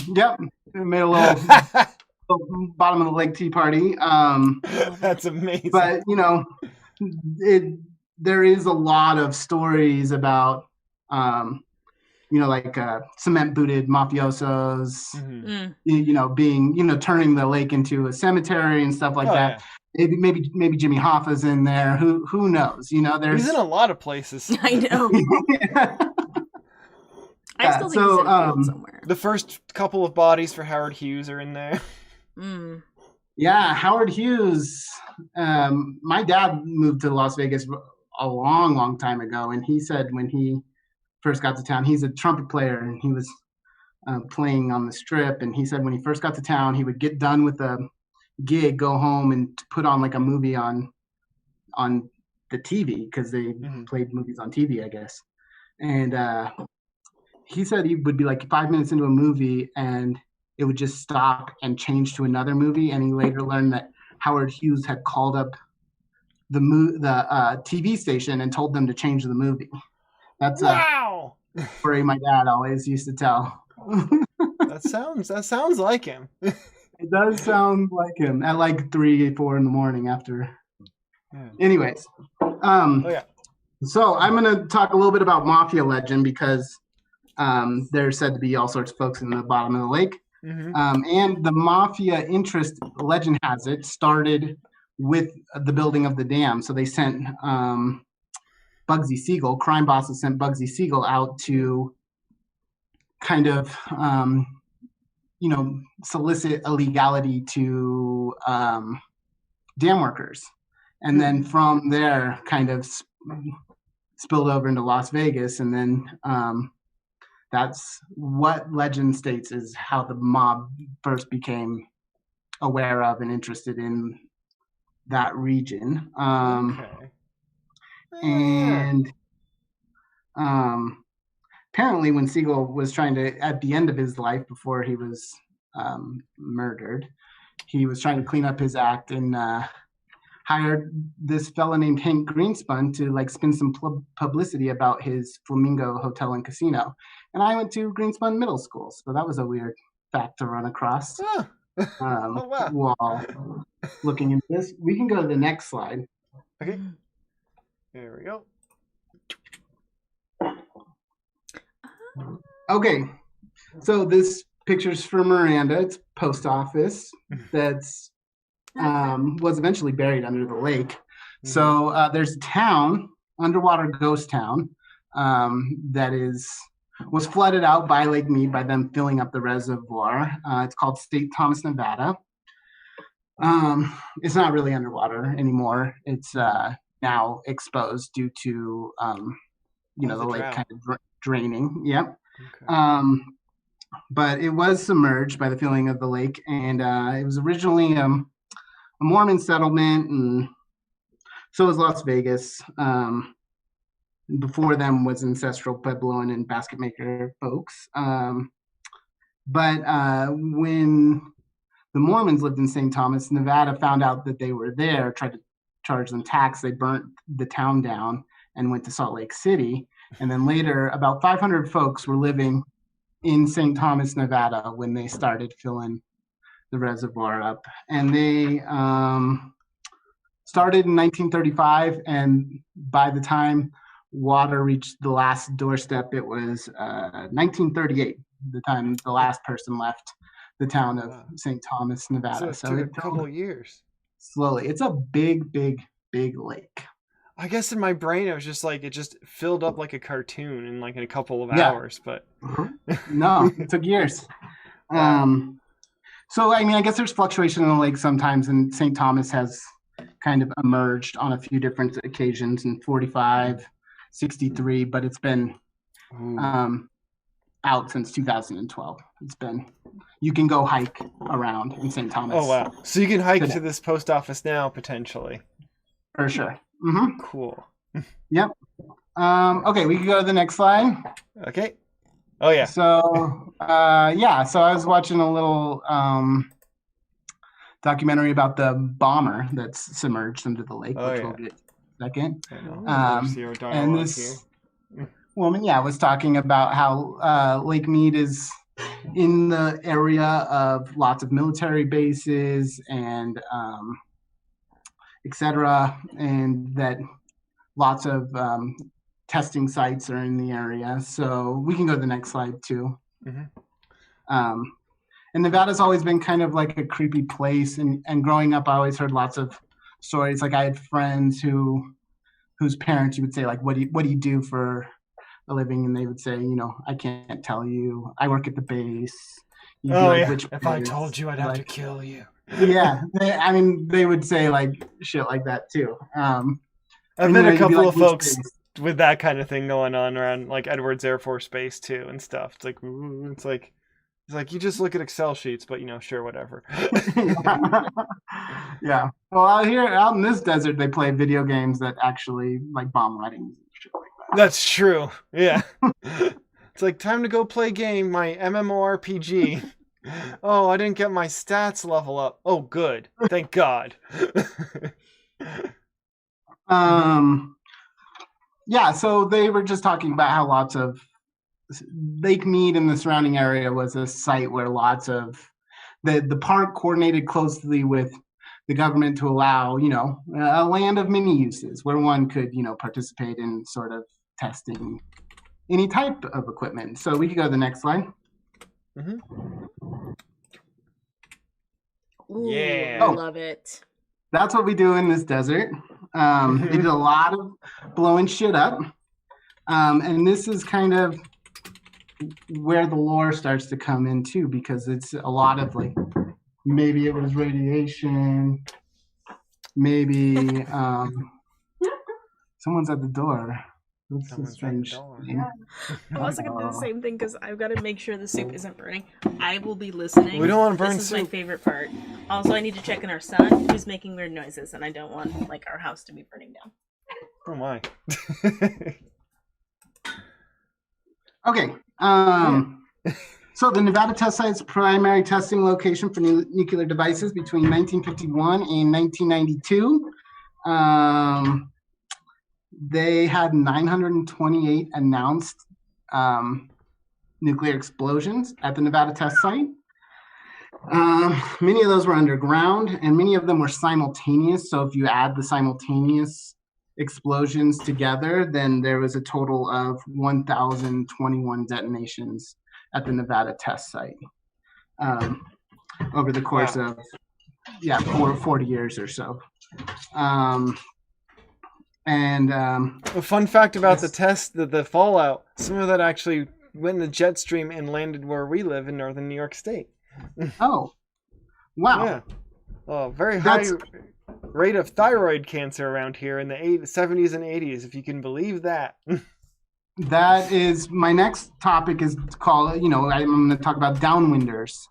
Yep, they made a little bottom of the lake tea party. That's amazing. But there is a lot of stories about like cement booted mafiosos, being, turning the lake into a cemetery and stuff like that. Yeah. Maybe Jimmy Hoffa's in there. Who knows? He's in a lot of places. I know. I still think he's in somewhere. The first couple of bodies for Howard Hughes are in there. Yeah, Howard Hughes. My dad moved to Las Vegas a long, long time ago, and he said when he first got to town, he's a trumpet player, and he was playing on the Strip, and he said when he first got to town, he would get done with a gig, go home, and put on like a movie on the TV because they Mhm. played movies on TV, I guess. And he said he would be like 5 minutes into a movie and it would just stop and change to another movie. And he later learned that Howard Hughes had called up the TV station and told them to change the movie. That's Wow. a story my dad always used to tell. That sounds like him. It does sound like him at like 3-4 in the morning after. Yeah. Anyways, Oh yeah. so I'm going to talk a little bit about mafia legend because there's said to be all sorts of folks in the bottom of the lake. Mhm. And the mafia interest, legend has it, started with the building of the dam. So they sent Bugsy Siegel, crime bosses sent Bugsy Siegel out to kind of, solicit illegality to dam workers. And then from there kind of spilled over into Las Vegas. And then that's what legend states is how the mob first became aware of and interested in that region. Okay. And apparently when Siegel was trying to, at the end of his life before he was murdered, he was trying to clean up his act and hired this fella named Hank Greenspun to like spin some publicity about his Flamingo Hotel and Casino. And I went to Greenspun Middle School, so that was a weird fact to run across. Oh. Oh, wow. While looking into this. We can go to the next slide. Okay. There we go. Okay, so this picture's for Miranda. It's post office that's was eventually buried under the lake. Mm-hmm. So there's a town, underwater ghost town, that was flooded out by Lake Mead by them filling up the reservoir. It's called St. Thomas, Nevada. It's not really underwater anymore. It's now exposed due to the lake drought. Kind of draining. Yep. Okay. But it was submerged by the filling of the lake, and it was originally a Mormon settlement, and so was Las Vegas. Before them was ancestral Puebloan and basket maker folks. But when the Mormons lived in St. Thomas, Nevada found out that they were there, tried to charge them tax. They burnt the town down and went to Salt Lake City. And then later, about 500 folks were living in St. Thomas, Nevada when they started filling the reservoir up. And they started in 1935, and by the time water reached the last doorstep, it was 1938, the time the last person left the town of St. Thomas, Nevada. So it took a couple years. Slowly. It's a big, big, big lake. I guess in my brain, it was just like, it just filled up like a cartoon in like in a couple of hours, but. No, it took years. So, I mean, I guess there's fluctuation in the lake sometimes, and St. Thomas has kind of emerged on a few different occasions in 45, 63, but it's been out since 2012. You can go hike around in St. Thomas. Oh, wow. So you can hike to this post office now, potentially. For sure. Mm-hmm. Cool. Yep. Okay, we can go to the next slide. Okay. Oh, yeah. So, so I was watching a little documentary about the bomber that's submerged into the lake, which we'll get in a second. And this woman, was talking about how Lake Mead is in the area of lots of military bases and etc., and that lots of testing sites are in the area. So we can go to the next slide too. Mm-hmm. And Nevada's always been kind of like a creepy place. And growing up, I always heard lots of stories. Like I had friends whose parents, you would say, like, what do you do for a living? And they would say, I can't tell you. I work at the base. If I told you, I'd have to kill you. Yeah, they would say like shit like that too. I've met a couple of folks with that kind of thing going on around like Edwards Air Force Base too and stuff. It's like you just look at Excel sheets, but sure, whatever. Yeah. Well, out in this desert, they play video games that actually like bomb weddings and shit like that. That's true. Yeah. It's like time to go play game, my MMORPG. Oh, I didn't get my stats level up. Oh, good. Thank God. Yeah, so they were just talking about how lots of Lake Mead and the surrounding area was a site where lots of the park coordinated closely with the government to allow, a land of many uses where one could, participate in sort of testing any type of equipment. So we could go to the next slide. Ooh, Yeah. I love it. That's what we do in this desert. They did a lot of blowing shit up. And this is kind of where the lore starts to come in too, because it's a lot of like, maybe it was radiation, maybe someone's at the door. That's a strange thing. I was gonna do the same thing because I've got to make sure the soup isn't burning. I will be listening. We don't want to burn This is soup. my favorite part. Also, I need to check on our son who's making weird noises, and I don't want like our house to be burning down. Oh my. Okay. So the Nevada test site's primary testing location for nuclear devices between 1951 and 1992. They had 928 announced nuclear explosions at the Nevada test site. Many of those were underground, and many of them were simultaneous. So if you add the simultaneous explosions together, then there was a total of 1,021 detonations at the Nevada test site over the course of 40 years or so. A fun fact about the test, the fallout, some of that actually went in the jet stream and landed where we live in northern New York State. Oh, wow. Yeah. Oh, very high rate of thyroid cancer around here in the 70s and 80s, if you can believe that. That is, my next topic is called, I'm going to talk about downwinders.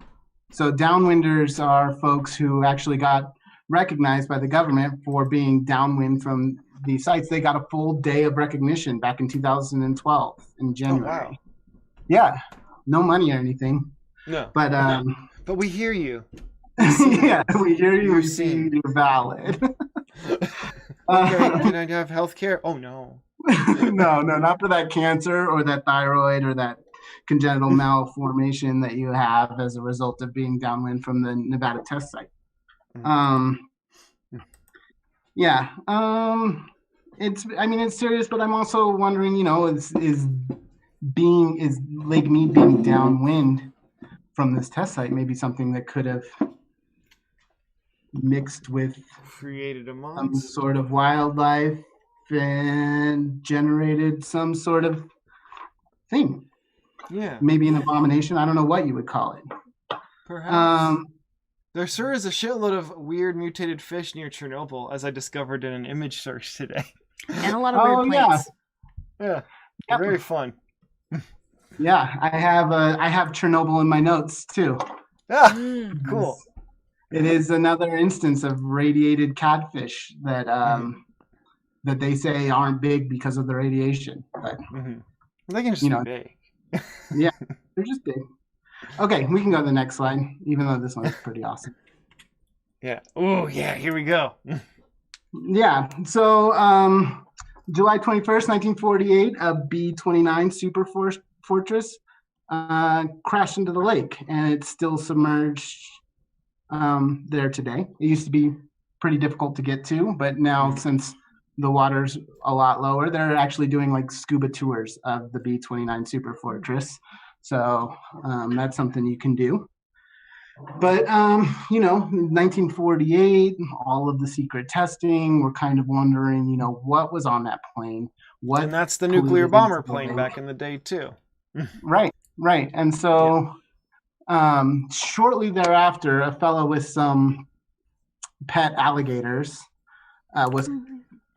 So downwinders are folks who actually got recognized by the government for being downwind from the sites. They got a full day of recognition back in 2012 in January. Oh, wow. Yeah, no money or anything. No. But we hear you. Yeah, we hear you. You're We see seen. you're valid. Okay, can I have health care? Oh, no. No, not for that cancer or that thyroid or that congenital malformation that you have as a result of being downwind from the Nevada test site. It's serious, but I'm also wondering, is Lake Mead being downwind from this test site maybe something that could have mixed with Created a some monster. sort of wildlife and generated some sort of thing? Yeah. Maybe an abomination. I don't know what you would call it. Perhaps. There sure is a shitload of weird mutated fish near Chernobyl, as I discovered in an image search today. And a lot of weird plants. Yeah. Yep. Very fun. Yeah, I have Chernobyl in my notes too. Ah, cool. It is another instance of radiated catfish that that they say aren't big because of the radiation. But They can just be big. Yeah, they're just big. Okay, we can go to the next slide, even though this one's pretty awesome. Yeah. Oh, yeah, here we go. Yeah, so July 21st, 1948, a B-29 Super Fortress crashed into the lake, and it's still submerged there today. It used to be pretty difficult to get to, but now since the water's a lot lower, they're actually doing like scuba tours of the B-29 Super Fortress. So that's something you can do. But, 1948, all of the secret testing, we're kind of wondering, what was on that plane? And that's the nuclear bomber plane back in the day, too. Right. And so shortly thereafter, a fellow with some pet alligators was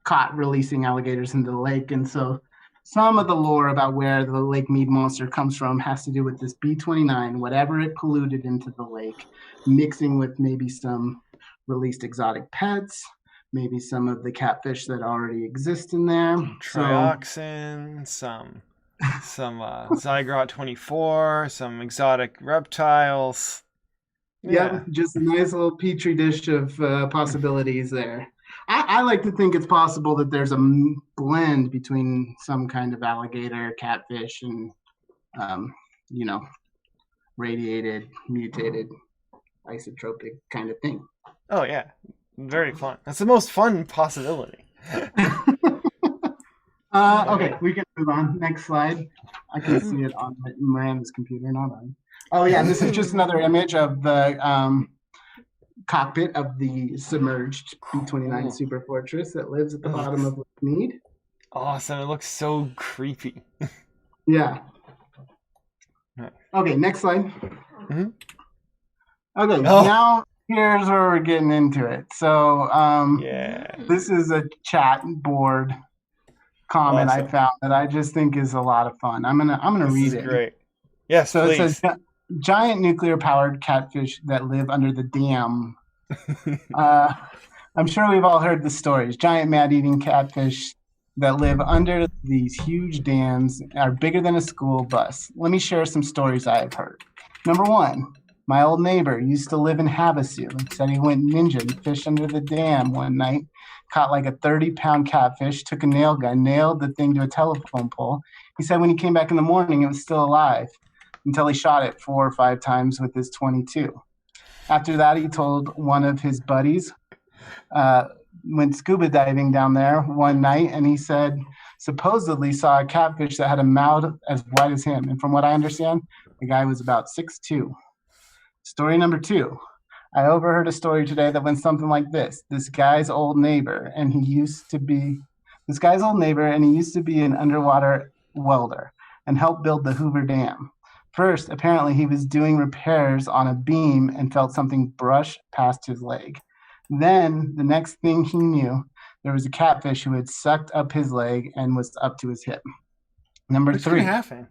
caught releasing alligators into the lake. And so some of the lore about where the Lake Mead Monster comes from has to do with this B-29, whatever it polluted into the lake, mixing with maybe some released exotic pets, maybe some of the catfish that already exist in there. Trioxin, some Zygrot 24, some exotic reptiles. Yeah, just a nice little petri dish of possibilities there. I like to think it's possible that there's a blend between some kind of alligator, catfish, and radiated, mutated, isotropic kind of thing. Oh yeah, very fun. That's the most fun possibility. Okay, we can move on. Next slide. I can see it on Miranda's computer, not on. Oh yeah, this is just another image of the cockpit of the submerged B-29 Super Fortress that lives at the bottom of Lake Mead. Awesome! It looks so creepy. Yeah. Okay, next slide. Mm-hmm. Okay, now here's where we're getting into it. So, this is a chat board comment I found that I just think is a lot of fun. I'm gonna read it. Great. Yes, so please. It says giant nuclear-powered catfish that live under the dam. I'm sure we've all heard the stories. Giant man-eating catfish that live under these huge dams are bigger than a school bus. Let me share some stories I have heard. Number one, my old neighbor used to live in Havasu. Said he went ninja and fished under the dam one night, caught like a 30-pound catfish, took a nail gun, nailed the thing to a telephone pole. He said when he came back in the morning, it was still alive until he shot it 4 or 5 times with his .22. After that, he told one of his buddies, went scuba diving down there one night, and he said supposedly saw a catfish that had a mouth as wide as him. And from what I understand, the guy was about 6'2". Story number 2. I overheard a story today that went something like this. This guy's old neighbor, and he used to be an underwater welder and helped build the Hoover Dam. First, apparently he was doing repairs on a beam and felt something brush past his leg. Then, the next thing he knew, there was a catfish who had sucked up his leg and was up to his hip. Number 3. Can happen.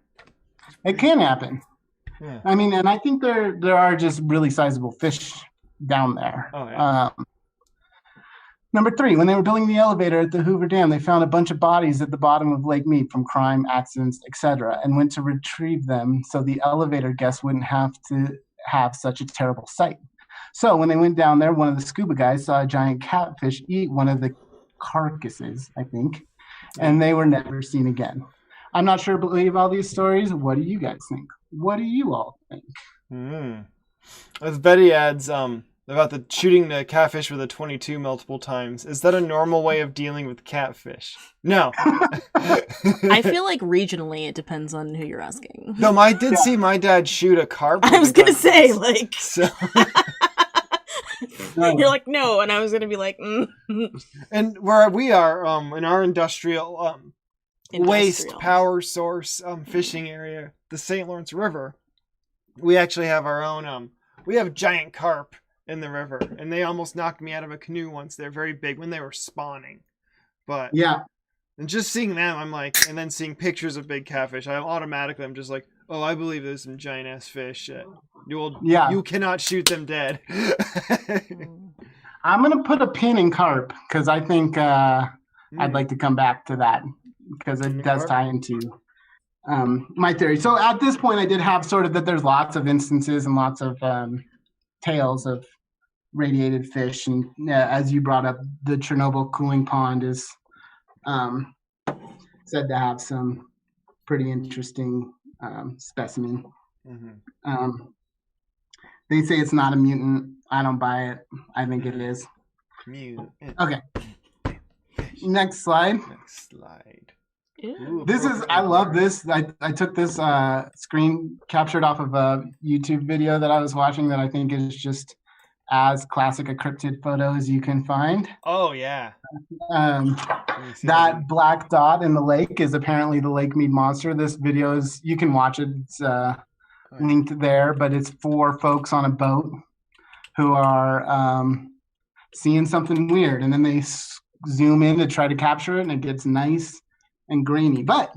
It can happen. Yeah. I mean, and I think there are just really sizable fish down there. Oh, yeah. Number 3, when they were building the elevator at the Hoover Dam, they found a bunch of bodies at the bottom of Lake Mead from crime, accidents, etc., and went to retrieve them so the elevator guests wouldn't have to have such a terrible sight. So when they went down there, one of the scuba guys saw a giant catfish eat one of the carcasses, I think, and they were never seen again. I'm not sure I believe all these stories. What do you guys think? What do you all think? As Betty adds, about the shooting the catfish with a .22 multiple times. Is that a normal way of dealing with catfish? No. I feel like regionally it depends on who you're asking. No, I did see my dad shoot a carp. I was going to say, like... So... You're like, no, and I was going to be like... And where we are, in our industrial waste power source fishing area, the St. Lawrence River, we actually have our own... we have giant carp in the river, and they almost knocked me out of a canoe once. They're very big when they were spawning, but and just seeing them, I'm like, and then seeing pictures of big catfish, I'm just like, oh, I believe there's some giant ass fish. You cannot shoot them dead. I'm gonna put a pin in carp because I think I'd like to come back to that because it does tie into my theory. So at this point, I did have sort of that there's lots of instances and lots of tales of radiated fish, and as you brought up, the Chernobyl cooling pond is said to have some pretty interesting specimen. They say it's not a mutant. I don't buy it. I think it is. Mutant. Okay. Next slide. Ooh, I love this. I took this screen captured off of a YouTube video that I was watching that I think is just as classic a cryptid photo as you can find. Oh, yeah. That black dot in the lake is apparently the Lake Mead Monster. This video is, you can watch it. It's linked there, but it's 4 folks on a boat who are seeing something weird, and then they zoom in to try to capture it, and it gets nice and grainy. But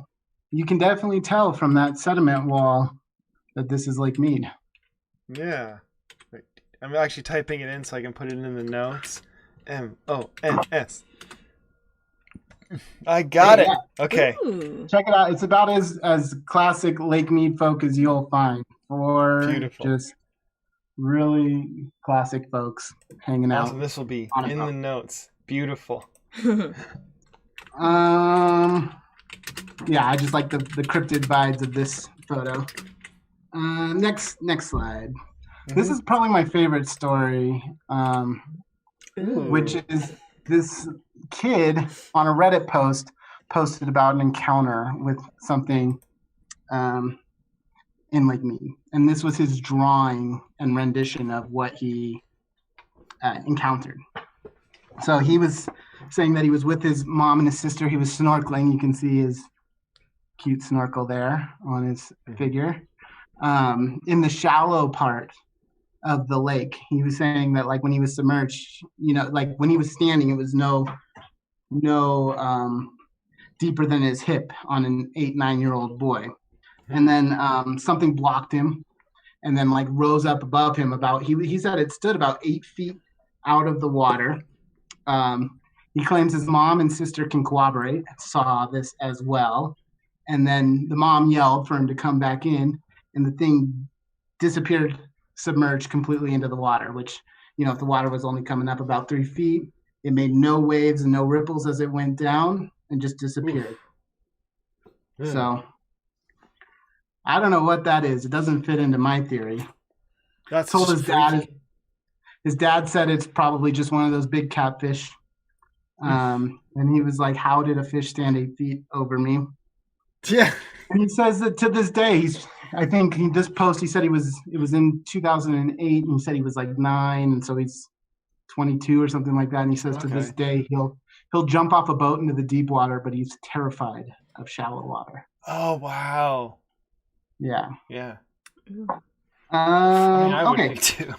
you can definitely tell from that sediment wall that this is Lake Mead. Yeah. I'm actually typing it in so I can put it in the notes. MONS. I got it. Yeah. Okay. Ooh. Check it out. It's about as classic Lake Mead folk as you'll find. For Beautiful. just really classic folks hanging out. Awesome. This will be on a in the boat. notes. Beautiful. Yeah, I just like the cryptid vibes of this photo. Next slide. This is probably my favorite story, which is this kid on a Reddit post posted about an encounter with something in Lake Mead. And this was his drawing and rendition of what he encountered. So he was saying that he was with his mom and his sister. He was snorkeling. You can see his cute snorkel there on his figure. In the shallow part of the lake, he was saying that like when he was submerged, like when he was standing, it was no deeper than his hip on an 8-9-year-old boy. And then something blocked him and then like rose up above him he said it stood about 8 feet out of the water. He claims his mom and sister can corroborate, saw this as well. And then the mom yelled for him to come back in, and the thing disappeared, submerged completely into the water, which, if the water was only coming up about 3 feet, it made no waves and no ripples as it went down and just disappeared. So I don't know what that is. It doesn't fit into my theory. That's told his dad. freaky. His dad said it's probably just one of those big catfish. And he was like, how did a fish stand 8 feet over me? Yeah. And he says that to this day, I think this post, he said it was in 2008, and he said he was like 9, and so he's 22 or something like that. And he says to this day, he'll jump off a boat into the deep water, but he's terrified of shallow water. Oh, wow. Yeah. Yeah. I would okay. be too.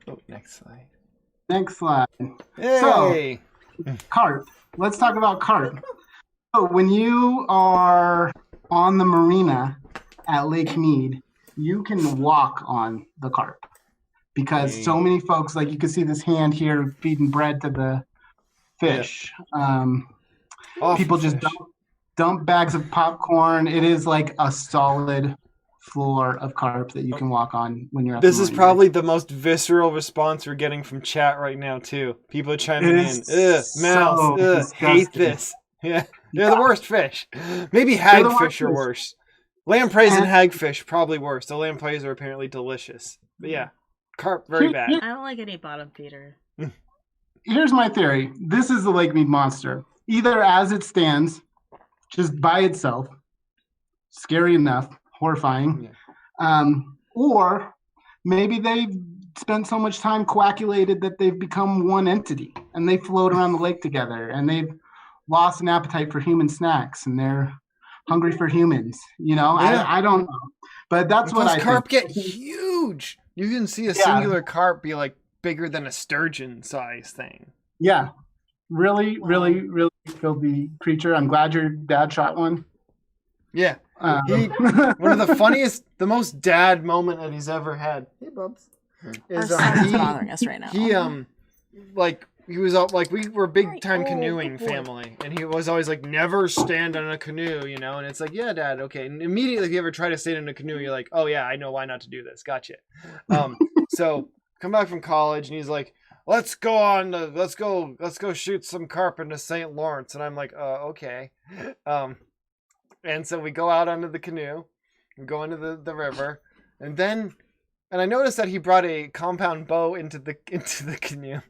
Oh, next slide. Next slide. Hey! So, carp. Let's talk about carp. So when you are on the marina at Lake Mead, you can walk on the carp because so many folks, like you can see this hand here feeding bread to the fish. People just dump bags of popcorn. It is like a solid floor of carp that you can walk on when you're at This the is marina. probably the most visceral response we're getting from chat right now too. People are chiming in. Mouse. Hate this. Yeah. They're the worst fish. Maybe hagfish are worse. Lampreys and hagfish probably worse. The lampreys are apparently delicious. But yeah, carp very bad. I don't like any bottom feeder. Here's my theory. This is the Lake Mead Monster. Either as it stands, just by itself, scary enough, horrifying, or maybe they've spent so much time coagulated that they've become one entity and they float around the lake together and they've lost an appetite for human snacks and they're hungry for humans. I don't know, but that's what I think. Carp get huge. You can see a singular carp be like bigger than a sturgeon size thing. Yeah, really filthy creature. I'm glad your dad shot one. Yeah, one of the funniest, the most dad moment that he's ever had. Hey, Bubs. Our son's bothering us right now. He was like, we were a big time canoeing family, and he was always like, never stand on a canoe, and it's like, yeah, Dad, okay. And immediately if you ever try to stand on a canoe, you're like, oh yeah, I know why not to do this. Gotcha. So come back from college, and he's like, let's go shoot some carp into St. Lawrence. And I'm like, okay. And so we go out onto the canoe and go into the river, and I noticed that he brought a compound bow into the canoe.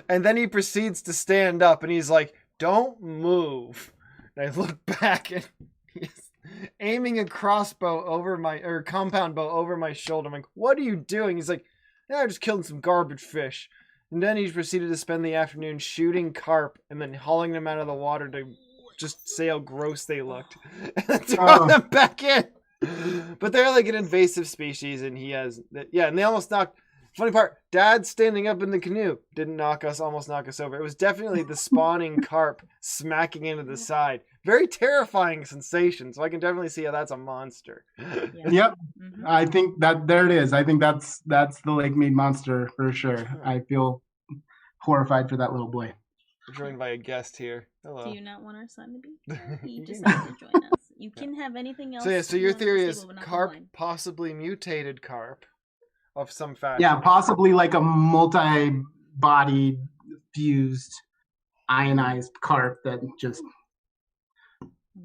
And then he proceeds to stand up and he's like, don't move. And I look back and he's aiming a compound bow over my shoulder. I'm like, what are you doing? He's like, yeah, I'm just killing some garbage fish. And then he proceeded to spend the afternoon shooting carp and then hauling them out of the water to just say how gross they looked. And then throw them back in. But they're like an invasive species and and they almost knocked. Funny part, Dad standing up in the canoe didn't almost knock us over. It was definitely the spawning carp smacking into the side very terrifying sensation. So I can definitely see how that's a monster. Yeah. Yep. Mhm. I think that there it is. I think that's the Lake Mead Monster for sure. I feel horrified for that little boy. We're joined by a guest here. Hello. Do you not want our son to be here? You You just can- have to join us. You can have anything else. So you your want theory to is say, but not carp, mine. possibly mutated carp, of some fashion. Yeah, possibly like a multi-bodied, fused, ionized carp that just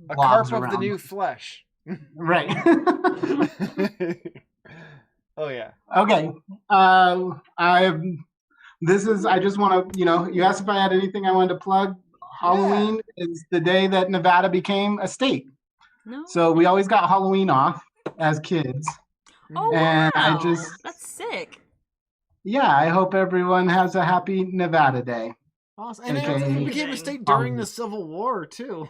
A blobs carp of the around. new flesh. Right. Oh yeah. Okay. I just want to, you asked if I had anything I wanted to plug. Halloween is the day that Nevada became a state. No. So we always got Halloween off as kids. Oh and wow, I just- that's sick. Yeah, I hope everyone has a happy Nevada Day. Awesome. And Okay. it became a state during the Civil War too.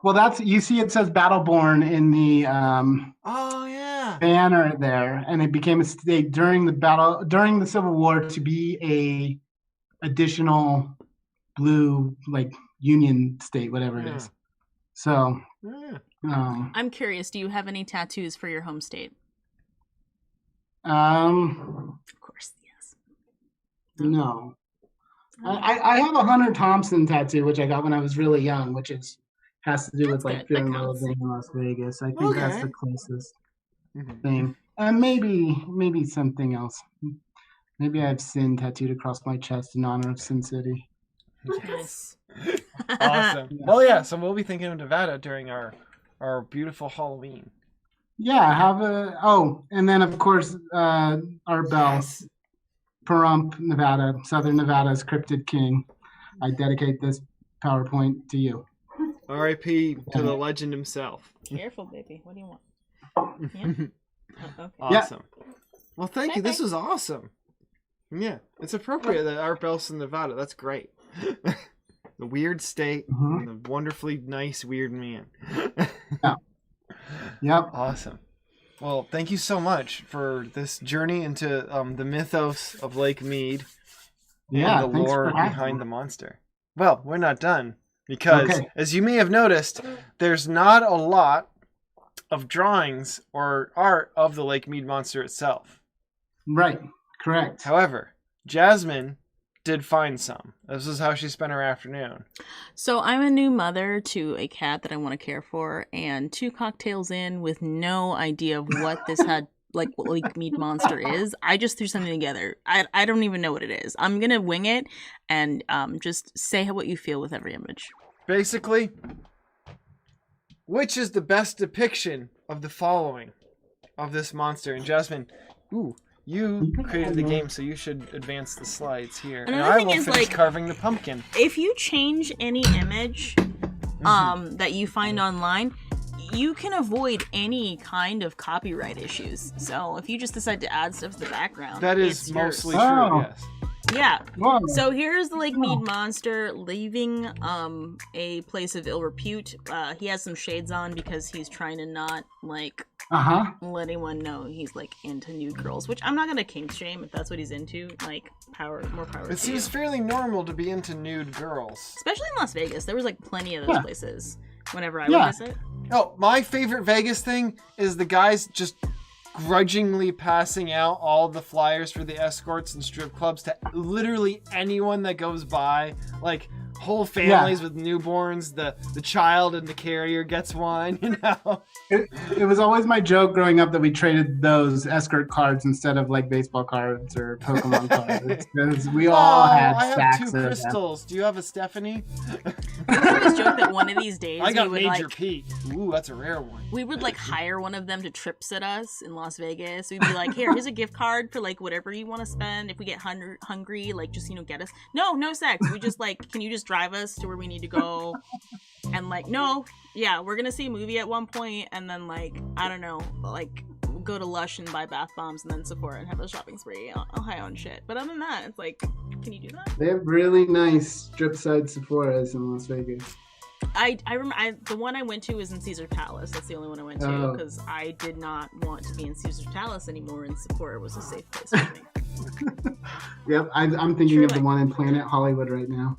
Well, you see it says Battleborn in the Oh yeah. banner there, and it became a state during the Civil War to be a additional blue, like, Union state, whatever it is. So, Yeah. I'm curious. Do you have any tattoos for your home state? Of course, yes. no. I have a Hunter Thompson tattoo, which I got when I was really young, which has to do with That's like good. That feeling counts. living in Las Vegas. I think that's Okay. the closest Mhm. thing. And maybe something else. Maybe I have Sin tattooed across my chest in honor of Sin City. Nice. Awesome. Yeah. Well, yeah. So we'll be thinking of Nevada during our beautiful Halloween. Yeah, and then of course our bell, Yes. Pahrump, Nevada, Southern Nevada's Cryptid King. I dedicate this PowerPoint to you. R.I.P. to the legend himself. Careful, baby. What do you want? Yeah. Oh, okay. Awesome. Well, thank you. This Okay. was awesome. Yeah, it's appropriate that Art Bell's in Nevada. That's great. The weird state Mhm. and the wonderfully nice weird man. Yep. Awesome. Well, thank you so much for this journey into the mythos of Lake Mead Yeah. and the Thanks lore for having behind me. the monster. Well, we're not done because, Okay. as you may have noticed, there's not a lot of drawings or art of the Lake Mead Monster itself. Right. Correct. However, Jasmine did find some. This is how she spent her afternoon. So I'm a new mother to a cat that I want to care for, and 2 cocktails in with no idea of what this had, like what Lake Mead Monster is. I just threw something together. I don't even know what it is. I'm gonna wing it and just say what you feel with every image. Basically, which is the best depiction of the following of this monster? And Jasmine, you created the game, so you should advance the slides here. And Another I thing will is, finish like- carving the pumpkin. If you change any image that you find online, you can avoid any kind of copyright issues. So if you just decide to add stuff to the background, That is it's mostly yours. Oh. true, yes. Yeah. Whoa. So here's the Lake Mead Monster leaving a place of ill repute. He has some shades on because he's trying to not like Uh-huh. let anyone know he's like into nude girls, which I'm not gonna kink shame if that's what he's into. Like more power It to seems you. fairly normal to be into nude girls. Especially in Las Vegas, there was like plenty of those Yeah. places whenever I Yeah. would visit. Oh, my favorite Vegas thing is the guys just grudgingly passing out all the flyers for the escorts and strip clubs to literally anyone that goes by. Like whole families with newborns, the child and the carrier gets one, you know. It was always my joke growing up that we traded those escort cards instead of like baseball cards or Pokemon cards because we all had I have stacks 2 of them. crystals. Do you have a Stephanie? We always joke that one of these days I got we would Major like Pete. Ooh, that's a rare one. we would like hire one of them to trip sit us in Las Vegas. We'd be like, here's a gift card for like whatever you want to spend. If we get hungry, like just get us. No sex. We just like, can you just drive us to where we need to go? And like, no, yeah, we're gonna see a movie at one point, and then like, I don't know, like go to Lush and buy bath bombs, and then Sephora and have a shopping spree on high on shit. But other than that, it's like, can you do that? They have really nice strip side Sephoras in Las Vegas. I remember the one I went to was in Caesar Palace. That's the only one I went to Oh. because I did not want to be in Caesar Palace anymore, and Sephora was a safe place for me. Yep, I'm thinking Sure, of the like- one in Planet Hollywood right now.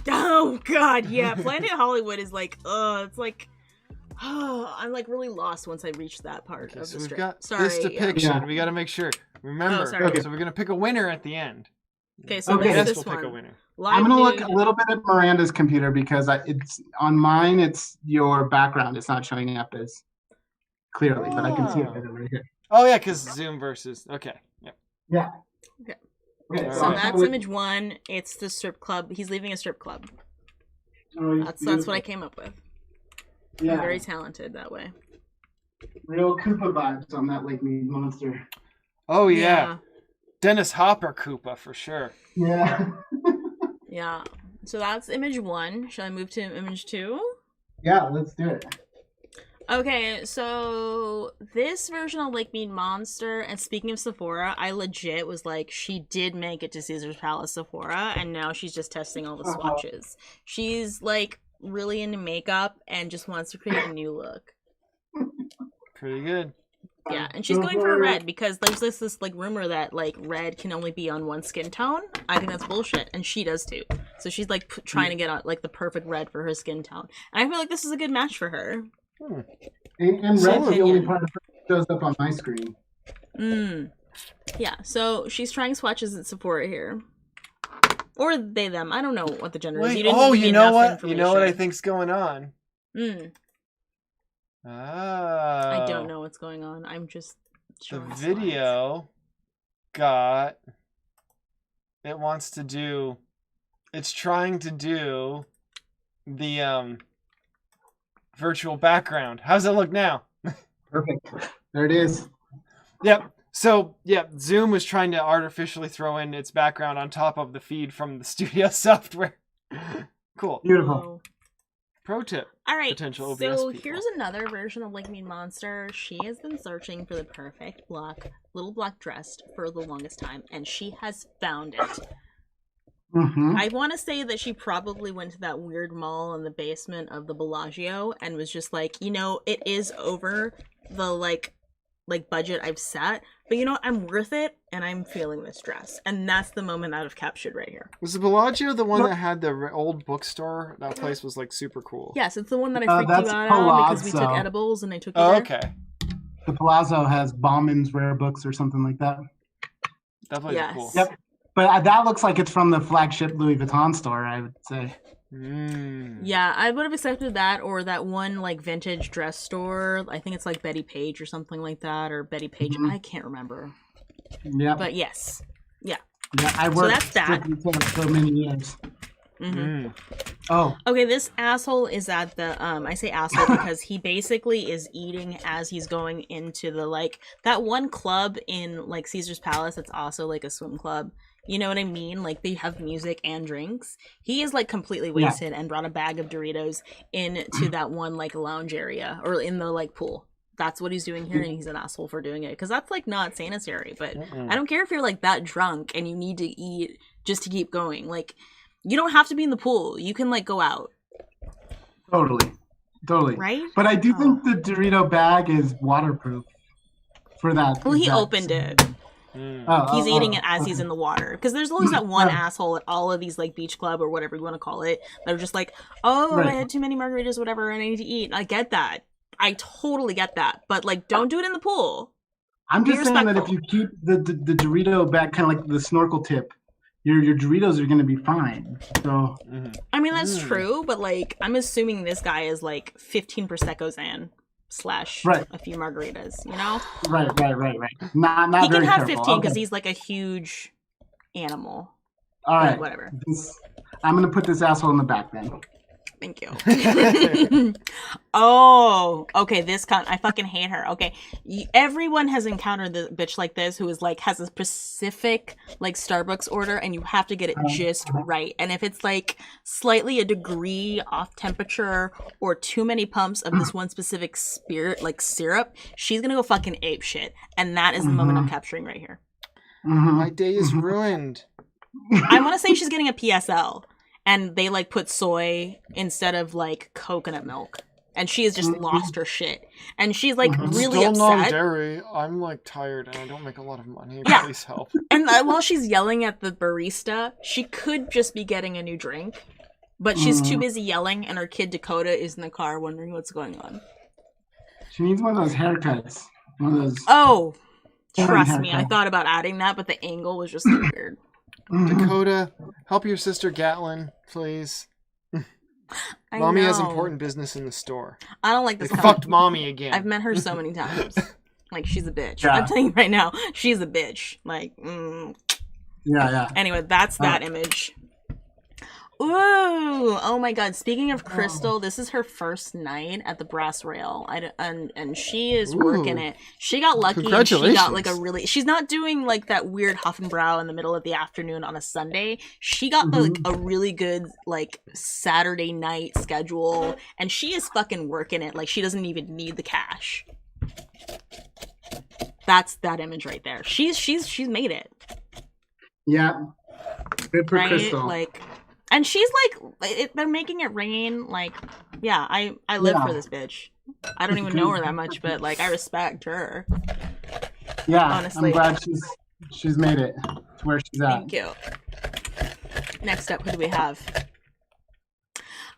Oh Oh god, yeah. Planet Hollywood is like, it's like, I'm like really lost once I reach that part of the so we've strip. got Sorry, this depiction. Yeah. We got to make sure. Remember, sorry. so we're gonna pick a winner at the end. Okay, so Okay. what's Yes, this we'll one? pick a winner. I'm gonna look Dude. a little bit at Miranda's computer because it's on mine. It's your background. It's not showing up as clearly, but I can see it better right here. Oh yeah, because Zoom versus. Okay. Yep. Yeah. Okay. Okay. So I'll that's image 1. It's the strip club. He's leaving a strip club. That's what I came up with. Yeah. I'm very talented that way. Real Koopa vibes on that Lake Mead Monster. Oh yeah. Dennis Hopper Koopa for sure. Yeah. Yeah. So that's image 1. Shall I move to image 2? Yeah, let's do it. Okay, so this version of Lake Mead Monster, and speaking of Sephora, I legit was like, she did make it to Caesar's Palace Sephora, and now she's just testing all the swatches. She's like really into makeup and just wants to create a new look. Pretty good. Yeah, and she's going for a red because there's this like rumor that like red can only be on one skin tone. I think that's bullshit, and she does too. So she's like trying to get on like the perfect red for her skin tone, and I feel like this is a good match for her. And red's the only part that shows up on my screen. Yeah, so she's trying swatches at Sephora here. Or they, them. I don't know what the gender is. Wait, You didn't give me enough what? information. You know what I think's going on? I don't know what's going on. I'm just The showing video got... It wants to do... It's trying to do the virtual background. How's it look now? Perfect. There it is. Yep. So, yeah, Zoom was trying to artificially throw in its background on top of the feed from the studio software. Cool. Beautiful. Pro tip. All right, Potential OBS so people. here's another version of Lake Mead Monster. She has been searching for the perfect little black dress for the longest time, and she has found it. I want to say that she probably went to that weird mall in the basement of the Bellagio and was just like, you know, it is over the like budget I've set, but you know what? I'm worth it, and I'm feeling this dress, and that's the moment I've captured right here. Was the Bellagio the one that had the old bookstore? That place was like super cool. Yes, it's the one that I freaked that's you out on because we took Palazzo. edibles and I took you Oh, there. okay. The Palazzo has Bauman's rare books or something like that. That place Yes. is cool. Yep. But that looks like it's from the flagship Louis Vuitton store, I would say. Yeah, I would have accepted that, or that one like vintage dress store. I think it's like Betty Page or something like that, or Betty Page. I can't remember. Yeah. But yes, yeah. Yeah, I worked that's that. for many years. Oh, Okay, this asshole is at the I say asshole because he basically is eating as he's going into the like that one club in like Caesar's Palace that's also like a swim club. You know what I mean? Like they have music and drinks. He is like completely wasted and brought a bag of Doritos into that one like lounge area or in the like pool. That's what he's doing here, and he's an asshole for doing it because that's like not sanitary. But I don't care if you're like that drunk and you need to eat just to keep going. Like you don't have to be in the pool. You can like go out. totally. Right? But I do think the Dorito bag is waterproof for that. Well, he exact opened it. He's eating it as he's in the water. Because there's always that one asshole at all of these, like, beach club or whatever you want to call it, that are just like, oh, I had too many margaritas, whatever, and I need to eat. I get that. I totally get that. But, like, don't do it in the pool. I'm just Be saying that if respectful. you keep the Dorito bag kind of like the snorkel tip, your Doritos are going to be fine. So I mean, that's true, but, like, I'm assuming this guy is, like, 15 Prosecco's in. / a few margaritas, you know? Right. Not He can very have careful. 15 because Okay. he's like a huge animal. All right. Whatever. I'm going to put this asshole in the back then. Thank you. Oh, okay. I fucking hate her. Okay, everyone has encountered the bitch like this who is like has a specific like Starbucks order, and you have to get it just right. And if it's like slightly a degree off temperature or too many pumps of this one specific spirit like syrup, she's gonna go fucking ape shit. And that is the moment I'm capturing right here. My day is ruined. I want to say she's getting a PSL. And they, like, put soy instead of, like, coconut milk. And she has just lost her shit. And she's, like, really Still upset. non-dairy. I'm like tired and I don't make a lot of money. Yeah. Please help. And while she's yelling at the barista, she could just be getting a new drink. But she's too busy yelling, and her kid Dakota is in the car wondering what's going on. She needs one of those haircuts. One of those. Oh, trust me, haircut. I thought about adding that, but the angle was just too weird. Dakota, help your sister Gatlin, please. Mommy has important business in the store. I don't like this. They fucked mommy again. I've met her so many times. Like, she's a bitch. Yeah. I'm telling you right now, she's a bitch. Like, Yeah. Anyway, that's that image. Ooh, oh my god. Speaking of Crystal, this is her first night at the brass rail. And she is working it. She got lucky and she got like she's not doing like that weird huff and brow in the middle of the afternoon on a Sunday. She got like a really good like Saturday night schedule, and she is fucking working it. Like, she doesn't even need the cash. That's that image right there. She's made it. Yeah. Good for right? Crystal. Like, and she's like, they're making it rain. Like, yeah, I live for this bitch. I don't even know her that much, but like, I respect her. Yeah, honestly. I'm glad she's made it to where she's at. Thank you. Next up, who do we have?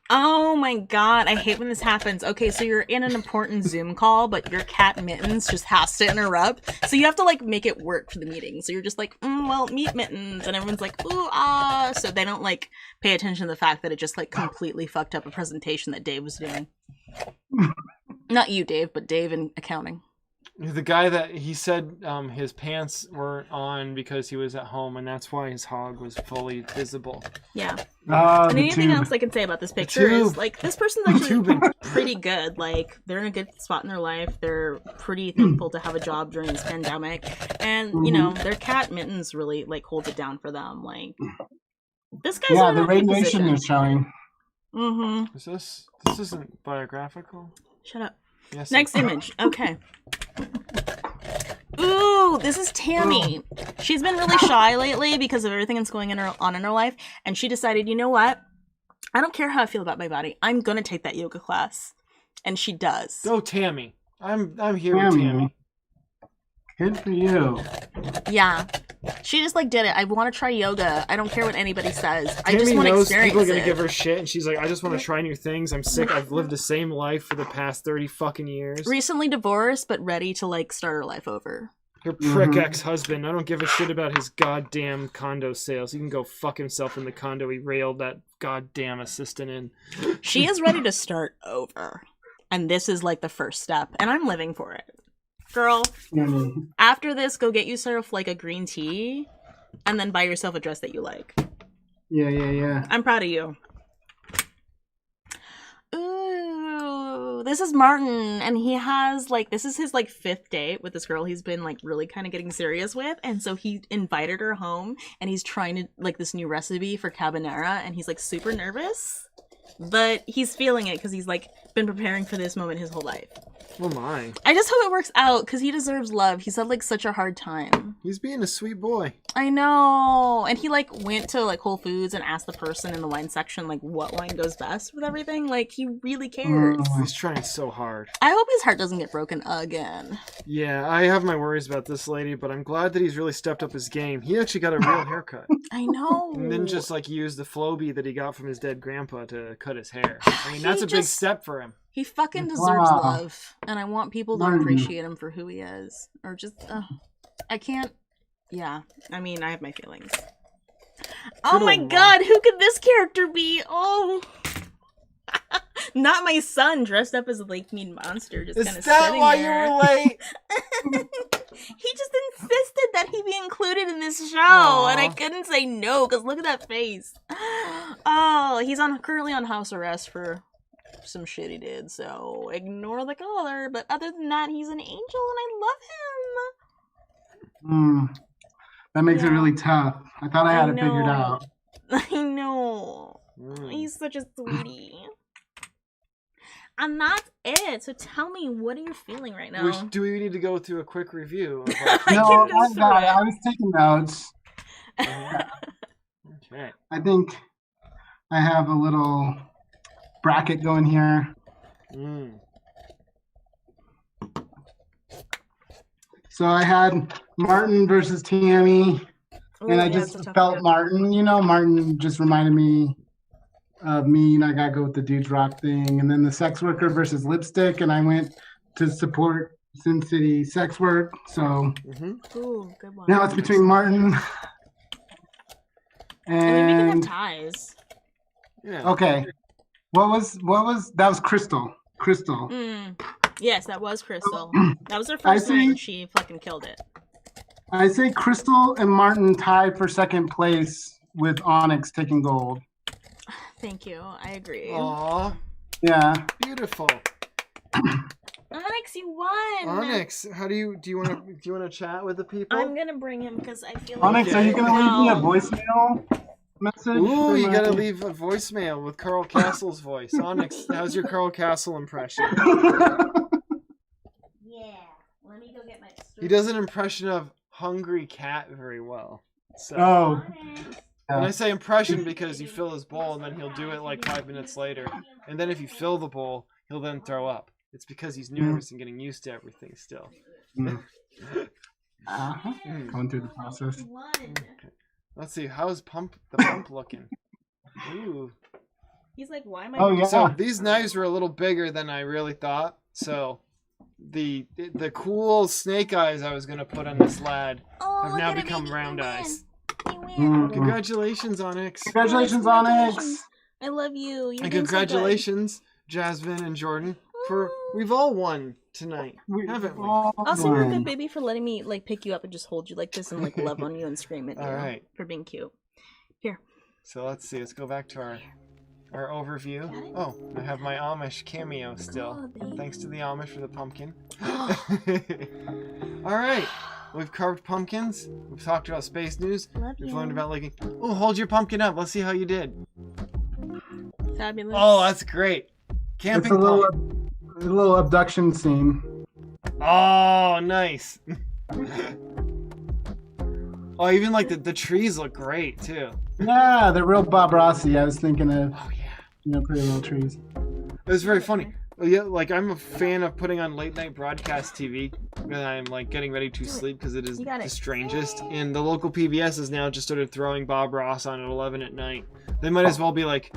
Oh my god, I hate when this happens. Okay, so you're in an important Zoom call, but your cat Mittens just has to interrupt. So you have to like make it work for the meeting. So you're just like, well, meet Mittens, and everyone's like, ooh, ah. So they don't like pay attention to the fact that it just like completely fucked up a presentation that Dave was doing. Not you, Dave, but Dave in accounting. The guy that he said his pants weren't on because he was at home, and that's why his hog was fully visible. Yeah. And anything else I can say about this picture is like, this person's actually pretty good. Like, they're in a good spot in their life. They're pretty thankful to have a job during this pandemic, and you know, their cat Mittens really like holds it down for them. Like, this guy's the radiation is showing. Is this isn't biographical? Shut up. Yes. Next image. Okay. Ooh, this is Tammy. She's been really shy lately because of everything that's going on in her life, and she decided, you know what? I don't care how I feel about my body. I'm gonna take that yoga class, and she does. Go, Tammy. I'm here with Tammy. Good for you. Yeah. She just like did it. I want to try yoga. I don't care what anybody says. I Tammy just want to knows experience people are gonna it. give her shit, and she's like, I just want to try new things. I'm sick. I've lived the same life for the past 30 fucking years. Recently divorced, but ready to like start her life over. Her prick ex-husband. I don't give a shit about his goddamn condo sales. He can go fuck himself in the condo he railed that goddamn assistant in. She is ready to start over. And this is like the first step. And I'm living for it. Girl, after this, go get yourself like a green tea and then buy yourself a dress that you like. Yeah. I'm proud of you. Ooh, this is Martin, and he has like, this is his like 5th date with this girl he's been like really kind of getting serious with, and so he invited her home, and he's trying to like this new recipe for carbonara, and he's like super nervous, but he's feeling it because he's like been preparing for this moment his whole life. Oh my. I just hope it works out because he deserves love. He's had like such a hard time. He's being a sweet boy. I know. And he like went to like Whole Foods and asked the person in the wine section like what wine goes best with everything. Like, he really cares. He's trying so hard. I hope his heart doesn't get broken again. Yeah, I have my worries about this lady, but I'm glad that he's really stepped up his game. He actually got a real haircut. I know. And didn't just like use the Flowbee that he got from his dead grandpa to cut his hair. I mean, that's a big step for him. He fucking deserves love. And I want people to appreciate him for who he is. Or just, I can't. Yeah. I mean, I have my feelings. Oh my god, who could this character be? Oh. Not my son dressed up as a Lake Mead Monster. Just kind of sitting there. Is that why you were late? He just insisted that he be included in this show. Aww. And I couldn't say no, because look at that face. Oh, he's currently on house arrest for some shit he did, so ignore the color. But other than that, he's an angel, and I love him. That makes it really tough. I thought I had it figured out. I know. He's such a sweetie. And that's it. So tell me, what are you feeling right now? Do we need to go through a quick review? No, I was taking notes. Okay. I think I have a little bracket going here. So I had Martin versus Tammy, and I just felt Martin. You know, Martin just reminded me of me, I gotta go with the Dudes Rock thing, and then the sex worker versus lipstick, and I went to support Sin City sex work. So Ooh, good one. now it's between Martin I mean, we can have and ties. Yeah. okay. What was that? Was Crystal. Crystal. Yes, that was Crystal. That was her first night, and she fucking killed it. I say Crystal and Martin tie for second place with Onyx taking gold. Thank you. I agree. Aw, Yeah. beautiful. Onyx, you won. Onyx, how do you want to chat with the people? I'm gonna bring him because I feel like Onyx, are you gonna leave me a voicemail message? Ooh, you gotta leave a voicemail with Carl Castle's voice. Onyx, how's your Carl Castle impression? Yeah. Let me go get my. He does an impression of Hungry Cat very well. So. Oh. And I say impression because you fill his bowl and then he'll do it like 5 minutes later. And then if you fill the bowl, he'll then throw up. It's because he's nervous and getting used to everything still. Going through the process. Let's see, how's the pump looking? Ooh. He's like, why am I? Oh yeah. So these knives were a little bigger than I really thought. So the cool snake eyes I was gonna put on this lad have now become round eyes. Congratulations, Onyx. Congratulations, Onyx. I love you. And congratulations, Jasmine and Jordan, for we've all won tonight, haven't we? Also, you're a good baby for letting me like pick you up and just hold you like this and like love on you and scream at you. All right. For being cute. Here. So let's see. Let's go back to our overview. Oh, I have my Amish cameo still. Thanks to the Amish for the pumpkin. All right. We've carved pumpkins. We've talked about space news. We've learned about liking. Oh, hold your pumpkin up. Let's see how you did. Fabulous. Oh, that's great. Camping it's a little abduction scene. Oh, nice. Oh, even like the trees look great too. Yeah, they're real Bob Rossi. I was thinking of, Oh yeah. pretty little trees. It was very funny. Yeah, like I'm a fan of putting on late night broadcast TV when I'm like getting ready to sleep because it is the strangest. And the local PBS has now just started throwing Bob Ross on at 11 at night. They might as well be like,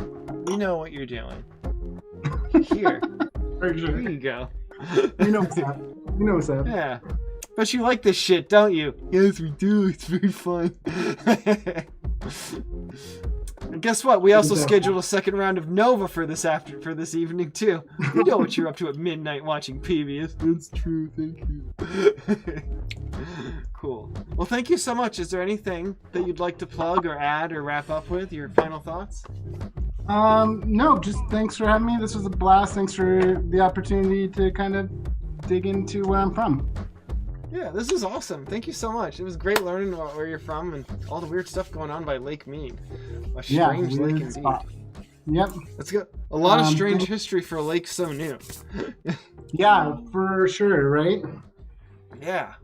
we know what you're doing. Here, here you go. You know what's up. You know what's up. Yeah, but you like this shit, don't you? Yes, we do. It's very fun. And guess what? We also scheduled a second round of Nova for this evening too. You know what you're up to at midnight watching PBS. That's true. Thank you. Cool. Well, thank you so much. Is there anything that you'd like to plug or add or wrap up with? Your final thoughts? No, just thanks for having me. This was a blast. Thanks for the opportunity to kind of dig into where I'm from. Yeah, this is awesome. Thank you so much. It was great learning about where you're from and all the weird stuff going on by Lake Mead. A strange lake indeed. Spot. Yep. That's good. A lot of strange history for a lake so new. Yeah, for sure, right? Yeah.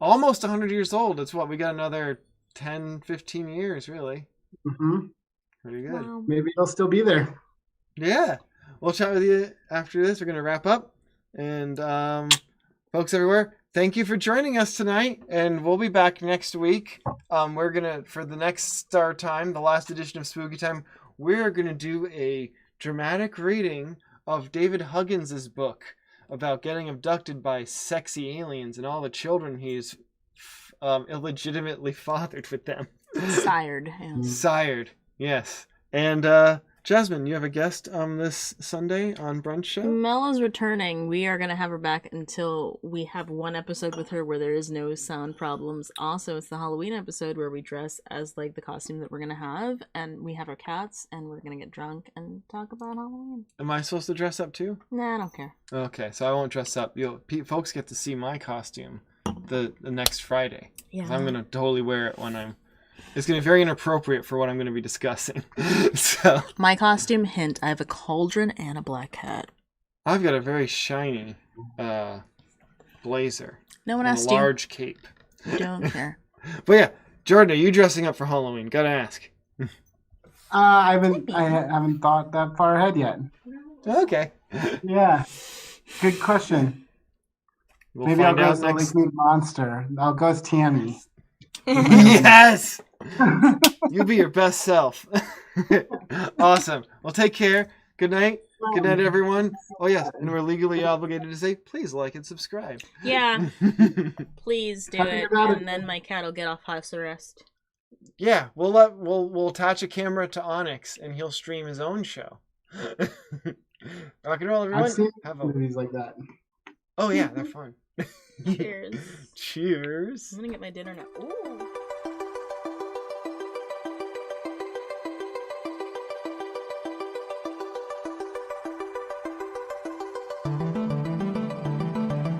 Almost 100 years old. It's what, we got another 10, 15 years, really. Mm-hmm. Pretty good. Wow. Maybe it'll still be there. Yeah. We'll chat with you after this. We're going to wrap up. And folks everywhere, thank you for joining us tonight. And we'll be back next week. We're going to, for the next Star Time, the last edition of Spooky Time, we're going to do a dramatic reading of David Huggins' book about getting abducted by sexy aliens and all the children he's illegitimately fathered with them. Sired. Yeah. Sired, yes. And Jasmine, you have a guest this Sunday on Brunch Show? Mel is returning. We are going to have her back until we have one episode with her where there is no sound problems. Also, it's the Halloween episode where we dress as like the costume that we're going to have, and we have our cats, and we're going to get drunk and talk about Halloween. Am I supposed to dress up too? Nah, I don't care. Okay, so I won't dress up. Folks get to see my costume the next Friday. Yeah. I'm going to totally wear it when I'm... It's going to be very inappropriate for what I'm going to be discussing. So my costume, hint, I have a cauldron and a black cat. I've got a very shiny blazer. No one and asked a large cape. Don't care. But yeah, Jordan, are you dressing up for Halloween? Gotta ask. I haven't thought that far ahead yet. Okay. Yeah. Good question. We'll Maybe I'll find go out as the next. Lake Mead Monster. I'll go as Tammy. Yes! You'll be your best self. Awesome. Well, take care. Good night. Good night, everyone. Oh, yes. And we're legally obligated to say, please like and subscribe. Yeah, please do Talking it, about it. and then my cat will get off house arrest. Yeah, we'll attach a camera to Onyx, and he'll stream his own show. Rock and roll, everyone. I've seen Have a... movies like that. Oh, yeah, they're fun. Cheers. Cheers. I'm gonna get my dinner now. Ooh.